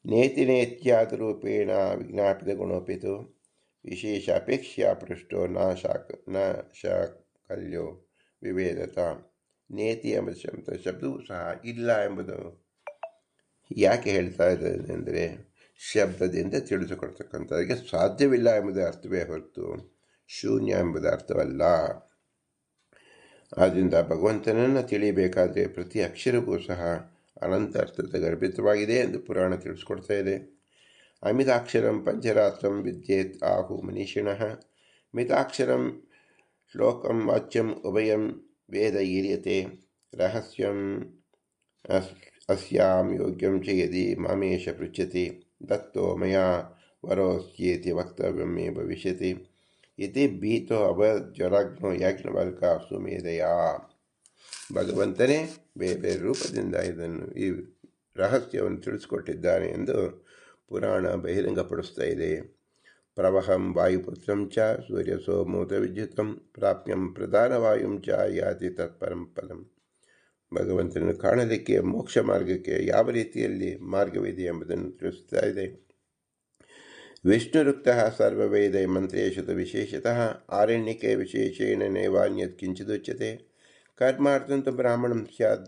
ನೇತಿ ನೇತ್ಯಾದ ರೂಪೇಣ ವಿಜ್ಞಾಪಿತ ಗುಣೋಪಿತು ವಿಶೇಷ ಅಪೇಕ್ಷೆಯ ಪೃಷ್ಟೋ ನ ಶಾಕಲ್ಯೋ ವಿವೇದತ. ನೇತಿ ಎಂಬ ಶಬ್ದವೂ ಸಹ ಇಲ್ಲ ಎಂಬುದು ಯಾಕೆ ಹೇಳ್ತಾ ಇದ್ದಾರೆ ಅಂದರೆ, ಶಬ್ದದಿಂದ ತಿಳಿಸಿಕೊಡ್ತಕ್ಕಂಥದ್ದಕ್ಕೆ ಸಾಧ್ಯವಿಲ್ಲ ಎಂಬುದು ಅರ್ಥವೇ ಹೊರತು ಶೂನ್ಯ ಎಂಬುದು ಅರ್ಥವಲ್ಲ. ಆದ್ದರಿಂದ ಭಗವಂತನನ್ನು ತಿಳಿಯಬೇಕಾದರೆ ಪ್ರತಿ ಅಕ್ಷರವೂ ಸಹ ಅನಂತ ಅರ್ಥದ ಗರ್ಭಿತವಾಗಿದೆ ಎಂದು ಪುರಾಣ ತಿಳಿಸ್ಕೊಡ್ತಾ ಇದೆ. ಅಮಿತಾಕ್ಷರಂ ಪಂಚರಾತ್ರಂ ವಿದ್ಯೇತ್ ಆಹು ಮನೀಷಿಣಃ ಮಿತಾಕ್ಷರಂ ಶ್ಲೋಕಂ ವಾಚ್ಯಂ ಉಭಯಂ ವೇದ ಈರ್ಯತೆ ರಹಸ್ಯಂ ಅಸ್ಯಾಂ ಯೋಗ್ಯಂ ಚ ಯದಿ ಮಾಮೇಶ ಪೃಚ್ಯತೆ ದತ್ತೋ ಮಯಾ ವರೋಸ್ಯೇತಿ ವಕ್ತವ್ಯಮೇ ಭವಿಷ್ಯತಿ ಇತಿ ಭೀತೋ ಅವಜ್ವರಾಗ್ನೋ ಯಾಜ್ಞವಲ್ಕ ಸುಮೇಧಯ. ಭಗವಂತನೇ ಬೇರೆ ಬೇರೆ ರೂಪದಿಂದ ಈ ರಹಸ್ಯವನ್ನು ತಿಳಿಸ್ಕೊಟ್ಟಿದ್ದಾನೆ ಎಂದು ಪುರಾಣ ಬಹಿರಂಗಪಡಿಸ್ತಾ ಇದೆ. ಪ್ರವಹಂ ವಾಯುಪುತ್ರಂ ಚ ಸೂರ್ಯ ಸೋಮೋತ ವಿದ್ಯುತಂ ಪ್ರಾಪ್ಯಂ ಪ್ರಧಾನವಾಯುಂ ಚ ಯಾತಿ ತತ್ಪರಂ ಪದಂ. ಭಗವಂತನನ್ನು ಕಾಣಲಿಕ್ಕೆ ಮೋಕ್ಷ ಮಾರ್ಗಕ್ಕೆ ಯಾವ ರೀತಿಯಲ್ಲಿ ಮಾರ್ಗವಿದೆ ಎಂಬುದನ್ನು ತಿಳಿಸ್ತಾ ಇದೆ. ವಿಷ್ಣುರುಕ್ತಃ ಸರ್ವವೇದ ಮಂತ್ರೇಷು ವಿಶೇಷತಃ ಆರಣ್ಯಕೆ ವಿಶೇಷೇಣ ನೈವಾನ್ಯತ್ ಕಿಂಚಿದುಚ್ಯತೆ ಕರ್ಮಾರ್ಥಂ ತು ಬ್ರಾಹ್ಮಣಂ ಸ್ಯಾದ್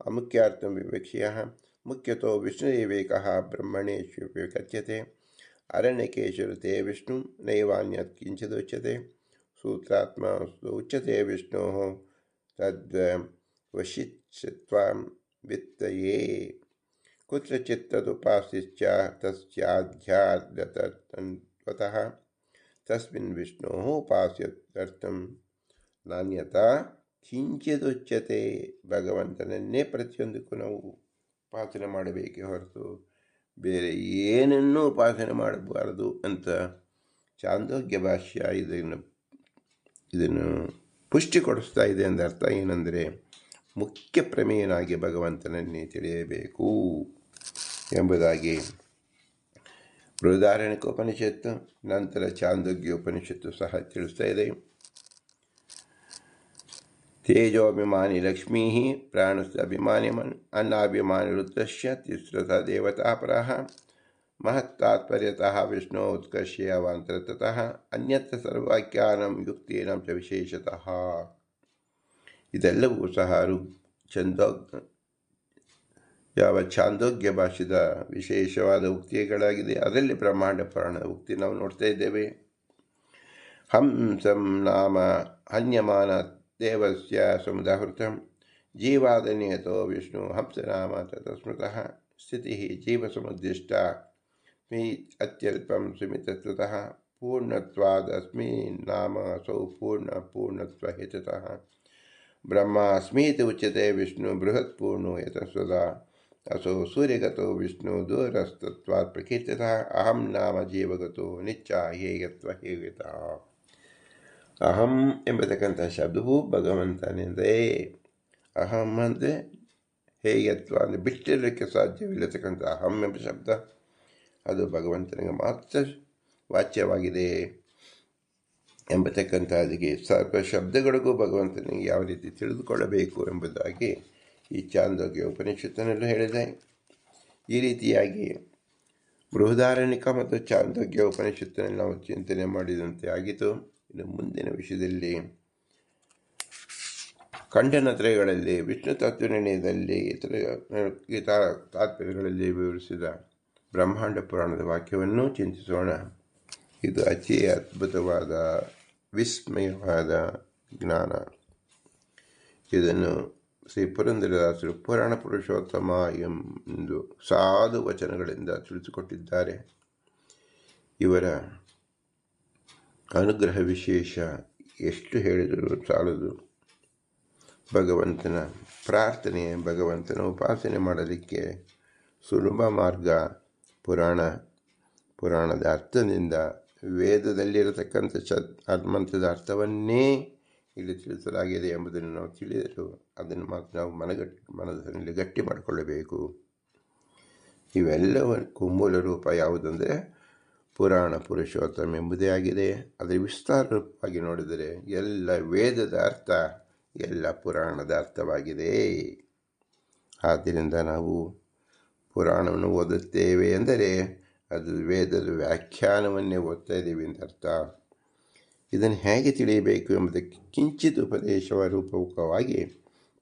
ಅಮುಖ್ಯಾರ್ಥಂ ವಿವಕ್ಷ್ಯಃ ಮುಖ್ಯತೋ ವಿಷ್ಣುರೇವೇಕಃ ಬ್ರಹ್ಮಣೇಷು ಕಥ್ಯತೆ ಅರಣ್ಯಕೇಶು ತೇ ವಿಷ್ಣು ನೈವಾನ್ಯತ್ ಕಿಂಚಿದುಚ್ಯತೆ ಸೂತ್ರಾತ್ಮ ಉಚ್ಯತೆ ವಿಷ್ಣೋಃ ತದ್ವಶಿತ್ವಂ ವಿತ್ತಯೇ ಕುತ್ರಚಿತ್ ತದುಪಾಸ್ಯಶ್ಚ ತಸ್ಯಾಧ್ಯಾತ್ಮತಃ ತಸ್ಮಿನ್ ವಿಷ್ಣೋಃ ಉಪಾಸ್ಯರ್ಥಂ ನಾನ್ಯತಾ ಕಿಂಚಿದುಚ್ಯತೆ. ಭಗವಂತನನ್ನೇ ಪ್ರತಿಯೊಂದಕ್ಕೂ ನಾವು ಉಪಾಸನೆ ಮಾಡಬೇಕೇ ಹೊರತು ಬೇರೆ ಏನನ್ನೂ ಉಪಾಸನೆ ಮಾಡಬಾರದು ಅಂತ ಚಾಂದೋಗ್ಯ ಭಾಷ್ಯ ಇದನ್ನು ಪುಷ್ಟಿ ಕೊಡಿಸ್ತಾ ಇದೆ. ಅಂದ ಅರ್ಥ ಏನಂದರೆ, ಮುಖ್ಯ ಪ್ರಮೇಯನಾಗಿ ಭಗವಂತನನ್ನೇ ತಿಳಿಯಬೇಕು ಎಂಬುದಾಗಿ ಬೃಹದಾರಣ್ಯಕೋಪನಿಷತ್ತು ನಂತರ ಚಾಂದೋಗ್ಯ ಉಪನಿಷತ್ತು ಸಹ ತಿಳಿಸ್ತಾ ಇದೆ. ತೇಜೋಭಿಮಾನಿ ಲಕ್ಷ್ಮೀ ಪ್ರಾಣಸ್ಯ ಅಭಿಮಾನಿ ಅನ್ನಾಭಿಮಾನಿ ರುದ್ರಶ್ಯ ತಿಸ್ರಥ ದೇವತಾ ಪರಃ ಮಹತ್ತಾತ್ಪರ್ಯತಃ ವಿಷ್ಣು ಉತ್ಕರ್ಷಯ ಅವಾಂತರತಃ ಅನ್ಯತ್ರ ಸರ್ವಾಖ್ಯಾನಂ ಯುಕ್ತೇನ ಚ ವಿಶೇಷತಃ. ಇದೆಲ್ಲವೂ ಸಹ ಚಾಂದೋಗ್ಯ ಭಾಷೆದ ವಿಶೇಷವಾದ ಉಕ್ತಿಗಳಾಗಿದೆ. ಅದರಲ್ಲಿ ಬ್ರಹ್ಮಾಂಡ ಪುರಾಣದ ಉಕ್ತಿ ನಾವು ನೋಡ್ತಾ ಇದ್ದೇವೆ. ಹಂಸಂ ನಾಮ ಹನ್ಯಮಾನ ದೇವಸ್ಯ ಸಮುದಾಹೃತಂ ಜೀವಾದನಿಯತೋ ವಿಷ್ಣು ಹಂಸನಾಮ ತತಸ್ಮೃತಃ ಸ್ಥಿತಿ ಜೀವಸಮುದ್ದಿಷ್ಟ ಅತ್ಯಲ್ಪಂ ಸುಮಿತತ್ವತಃ ಪೂರ್ಣತ್ವಾದಸ್ಮಿನ್ ನಾಮ ಅಸೌ ಪೂರ್ಣತ್ವ ಹೇತುತಃ ಬ್ರಹ್ಮಾಸ್ಮೀತಿ ಉಚ್ಯತೆ ವಿಷ್ಣು ಬೃಹತ್ಪೂರ್ಣೋ ಯತಸ್ವದಾ असो सूर्यगतो विष्णु दूरस्तत्वात् प्रकीर्तितः अहम नाम ಜೀವಗತೋ ನಿತ್ಯ ಹೇಯತ್ವ ಹೇಯತ. ಅಹಂ ಎಂಬತಕ್ಕಂಥ ಶಬ್ದವು ಭಗವಂತನಿಂದೇ. ಅಹಂ ಅಂದರೆ ಹೇಯತ್ವ ಅಂದರೆ ಬಿಟ್ಟಿರಲಿಕ್ಕೆ ಸಾಧ್ಯವಿಲ್ಲತಕ್ಕಂಥ ಅಹಂ ಎಂಬ ಶಬ್ದ ಅದು ಭಗವಂತನಿಗೆ ಮಾತ್ರ ವಾಚ್ಯವಾಗಿದೆ ಎಂಬತಕ್ಕಂಥದ್ದಕ್ಕೆ ಸರ್ವ ಶಬ್ದಗಳಿಗೂ ಭಗವಂತನಿಗೆ ಯಾವ ರೀತಿ ತಿಳಿದುಕೊಳ್ಳಬೇಕು ಎಂಬುದಾಗಿ ಈ ಚಾಂದೋಗ್ಯ ಉಪನಿಷತ್ತಿನಲ್ಲೂ ಹೇಳಿದೆ. ಈ ರೀತಿಯಾಗಿ ಬೃಹದಾರಣ್ಯಕ ಮತ್ತು ಚಾಂದೋಗ್ಯ ಉಪನಿಷತ್ತಿನಲ್ಲಿ ನಾವು ಚಿಂತನೆ ಮಾಡಿದಂತೆ ಆಗಿತು. ಇನ್ನು ಮುಂದಿನ ವಿಷಯದಲ್ಲಿ ಖಂಡನತ್ರಯಗಳಲ್ಲಿ ವಿಷ್ಣು ತತ್ವನಿರ್ಣಯದಲ್ಲಿ ಇತರ ತಾತ್ಪರ್ಯಗಳಲ್ಲಿ ವಿವರಿಸಿದ ಬ್ರಹ್ಮಾಂಡ ಪುರಾಣದ ವಾಕ್ಯವನ್ನು ಚಿಂತಿಸೋಣ. ಇದು ಅತಿ ಅದ್ಭುತವಾದ ವಿಸ್ಮಯವಾದ ಜ್ಞಾನ. ಇದನ್ನು ಶ್ರೀ ಪುರಂದರದಾಸರು ಪುರಾಣ ಪುರುಷೋತ್ತಮ ಎಂದು ಸಾಧು ವಚನಗಳಿಂದ ತಿಳಿಸಿಕೊಟ್ಟಿದ್ದಾರೆ. ಇವರ ಅನುಗ್ರಹ ವಿಶೇಷ ಎಷ್ಟು ಹೇಳಿದರೂ ಸಾಲದು. ಭಗವಂತನ ಪ್ರಾರ್ಥನೆ, ಭಗವಂತನ ಉಪಾಸನೆ ಮಾಡಲಿಕ್ಕೆ ಸುಲಭ ಮಾರ್ಗ ಪುರಾಣದ ಅರ್ಥದಿಂದ ವೇದದಲ್ಲಿರತಕ್ಕಂಥ ಮಂತ್ರದ ಅರ್ಥವನ್ನೇ ಇಲ್ಲಿ ತಿಳಿಸಲಾಗಿದೆ ಎಂಬುದನ್ನು ನಾವು ತಿಳಿಯಲು ಅದನ್ನು ಮಾತ್ರ ನಾವು ಮನಸ್ಸಿನಲ್ಲಿ ಗಟ್ಟಿ ಮಾಡಿಕೊಳ್ಳಬೇಕು. ಇವೆಲ್ಲವಕ್ಕೂ ಮೂಲ ರೂಪ ಯಾವುದಂದರೆ ಪುರಾಣ ಪುರುಷೋತ್ತಮ ಎಂಬುದೇ ಆಗಿದೆ. ಅದರ ವಿಸ್ತಾರ ರೂಪವಾಗಿ ನೋಡಿದರೆ ಎಲ್ಲ ವೇದದ ಅರ್ಥ ಎಲ್ಲ ಪುರಾಣದ ಅರ್ಥವಾಗಿದೆ. ಆದ್ದರಿಂದ ನಾವು ಪುರಾಣವನ್ನು ಓದುತ್ತೇವೆ ಎಂದರೆ ಅದು ವೇದದ ವ್ಯಾಖ್ಯಾನವನ್ನೇ ಓದ್ತಾ ಇದ್ದೀವಿ ಅಂತ ಅರ್ಥ. ಇದನ್ನು ಹೇಗೆ ತಿಳಿಯಬೇಕು ಎಂಬುದಕ್ಕೆ ಕಿಂಚಿತ್ ಉಪದೇಶವ ರೂಪಕವಾಗಿ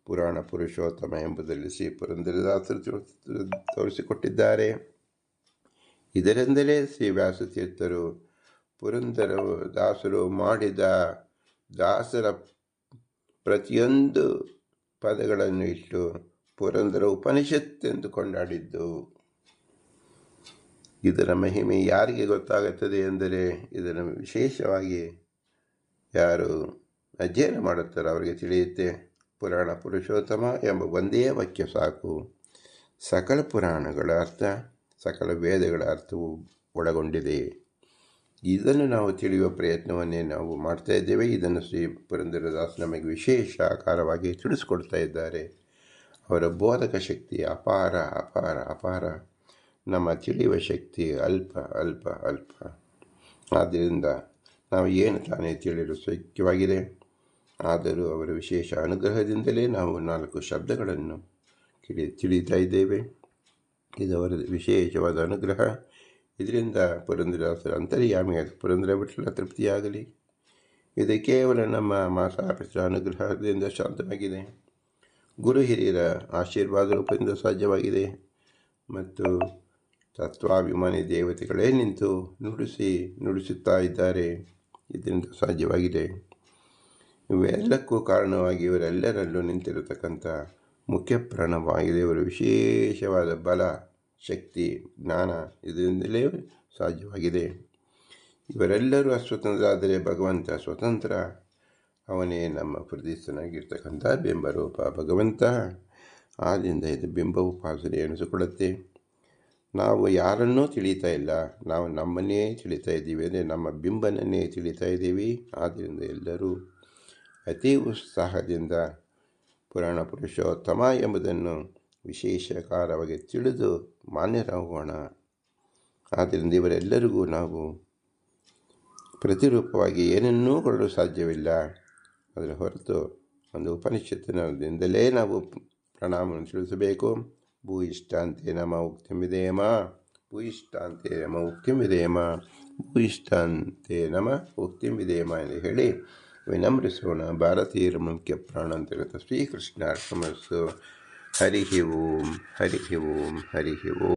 ಪುರಾಣ ಪುರುಷೋತ್ತಮ ಎಂಬುದರಲ್ಲಿ ಶ್ರೀ ಪುರಂದರದಾಸರು ತೋರಿಸಿಕೊಟ್ಟಿದ್ದಾರೆ. ಇದರಿಂದಲೇ ಶ್ರೀ ವ್ಯಾಸತೀರ್ಥರು ಪುರಂದರದಾಸರು ಮಾಡಿದ ದಾಸರ ಪ್ರತಿಯೊಂದು ಪದಗಳನ್ನು ಇಟ್ಟು ಪುರಂದರ ಉಪನಿಷತ್ತೆಂದು ಕೊಂಡಾಡಿದ್ದು. ಇದರ ಮಹಿಮೆ ಯಾರಿಗೆ ಗೊತ್ತಾಗುತ್ತದೆ ಎಂದರೆ ಇದನ್ನು ವಿಶೇಷವಾಗಿ ಯಾರು ಅಧ್ಯಯನ ಮಾಡುತ್ತಾರೋ ಅವರಿಗೆ ತಿಳಿಯುತ್ತೆ. ಪುರಾಣ ಪುರುಷೋತ್ತಮ ಎಂಬ ಒಂದೇ ವಾಕ್ಯ ಸಾಕು. ಸಕಲ ಪುರಾಣಗಳ ಅರ್ಥ, ಸಕಲ ವೇದಗಳ ಅರ್ಥವು ಒಳಗೊಂಡಿದೆ. ಇದನ್ನು ನಾವು ತಿಳಿಯುವ ಪ್ರಯತ್ನವನ್ನೇ ನಾವು ಮಾಡ್ತಾ ಇದ್ದೇವೆ. ಇದನ್ನು ಶ್ರೀ ಪುರಂದರದಾಸ ನಮಗೆ ವಿಶೇಷ ಆಕಾರವಾಗಿ ತಿಳಿಸ್ಕೊಡ್ತಾ ಇದ್ದಾರೆ. ಅವರ ಬೋಧಕ ಶಕ್ತಿ ಅಪಾರ ಅಪಾರ ಅಪಾರ. ನಮ್ಮ ತಿಳಿಯುವ ಶಕ್ತಿ ಅಲ್ಪ ಅಲ್ಪ ಅಲ್ಪ. ಆದ್ದರಿಂದ ನಾವು ಏನು ತಾನೇ ತಿಳಿಯಲು ಶಕ್ಯವಾಗಿದೆ. ಆದರೂ ಅವರ ವಿಶೇಷ ಅನುಗ್ರಹದಿಂದಲೇ ನಾವು 4 ಶಬ್ದಗಳನ್ನು ತಿಳಿತಾ ಇದ್ದೇವೆ. ಇದು ಅವರ ವಿಶೇಷವಾದ ಅನುಗ್ರಹ. ಇದರಿಂದ ಪುರಂದರದಾಸರ ಅಂತರ್ಯಾಮಿಯಾದ ಪುರಂದರ ವಿಠಲ ತೃಪ್ತಿಯಾಗಲಿ. ಇದು ಕೇವಲ ನಮ್ಮ ಮಾತಾಪಿತರ ಅನುಗ್ರಹದಿಂದ ಶಾಂತವಾಗಿದೆ. ಗುರು ಹಿರಿಯರ ಆಶೀರ್ವಾದ ರೂಪದಿಂದ ಸಾಧ್ಯವಾಗಿದೆ. ಮತ್ತು ತತ್ವಾಭಿಮಾನಿ ದೇವತೆಗಳೇ ನಿಂತು ನುಡಿಸುತ್ತಾ ಇದ್ದಾರೆ. ಇದರಿಂದ ಸಾಧ್ಯವಾಗಿದೆ. ಇವೆಲ್ಲಕ್ಕೂ ಕಾರಣವಾಗಿ ಇವರೆಲ್ಲರಲ್ಲೂ ನಿಂತಿರತಕ್ಕಂಥ ಮುಖ್ಯ ಪ್ರಾಣವಾಗಿದೆ. ಇವರ ವಿಶೇಷವಾದ ಬಲ, ಶಕ್ತಿ, ಜ್ಞಾನ ಇದರಿಂದಲೇ ಸಾಧ್ಯವಾಗಿದೆ. ಇವರೆಲ್ಲರೂ ಅಸ್ವತಂತ್ರರಾದರೆ ಭಗವಂತ ಸ್ವತಂತ್ರ. ಅವನೇ ನಮ್ಮ ಪ್ರತಿಸ್ಥನಾಗಿರ್ತಕ್ಕಂಥ ಬಿಂಬರೂಪ ಭಗವಂತ. ಆದ್ದರಿಂದ ಇದು ಬಿಂಬ ಉಪಾಸನೆ ಎನಿಸಿಕೊಳ್ಳುತ್ತೆ. ನಾವು ಯಾರನ್ನೂ ತಿಳಿತಾ ಇಲ್ಲ, ನಾವು ನಮ್ಮನ್ನೇ ತಿಳಿತಾ ಇದ್ದೀವಿ. ಅಂದರೆ ನಮ್ಮ ಬಿಂಬನನ್ನೇ ತಿಳಿತಾ ಇದ್ದೀವಿ. ಆದ್ದರಿಂದ ಎಲ್ಲರೂ ಅತಿ ಉತ್ಸಾಹದಿಂದ ಪುರಾಣ ಪುರುಷೋತ್ತಮ ಎಂಬುದನ್ನು ವಿಶೇಷಕಾರವಾಗಿ ತಿಳಿದು ಮಾನ್ಯರಾಗೋಣ. ಆದ್ದರಿಂದ ಇವರೆಲ್ಲರಿಗೂ ನಾವು ಪ್ರತಿರೂಪವಾಗಿ ಏನನ್ನೂ ಕೊಡಲು ಸಾಧ್ಯವಿಲ್ಲ. ಅದರ ಹೊರತು ಒಂದು ಉಪನಿಷತ್ತಿನಿಂದಲೇ ನಾವು ಪ್ರಣಾಮವನ್ನು ತಿಳಿಸಬೇಕು. ಭೂಯಿಷ್ಟಾಂತೆ ನಮ ಉಕ್ತಿಂ ವಿಧೇಮ, ಭೂಯಿಷ್ಟಾಂತೆ ನಮ ಉಕ್ತಿಂ ವಿಧೇಮ, ಭೂಯಿಷ್ಟಾಂತೆ ನಮ ಉಕ್ತಿಂ ವಿಧೇಮ ಎಂದು ಹೇಳಿ ವಿನಮ್ರಿಸೋಣ. ಭಾರತೀಯರ ಮುಖ್ಯ ಪ್ರಾಣಾಂತರ್ಗತ ಶ್ರೀಕೃಷ್ಣ ಅರ್ಪಣಮಸ್ತು. ಹರಿ ಓಂ, ಹರಿ ಓಂ, ಹರಿ ಓಂ.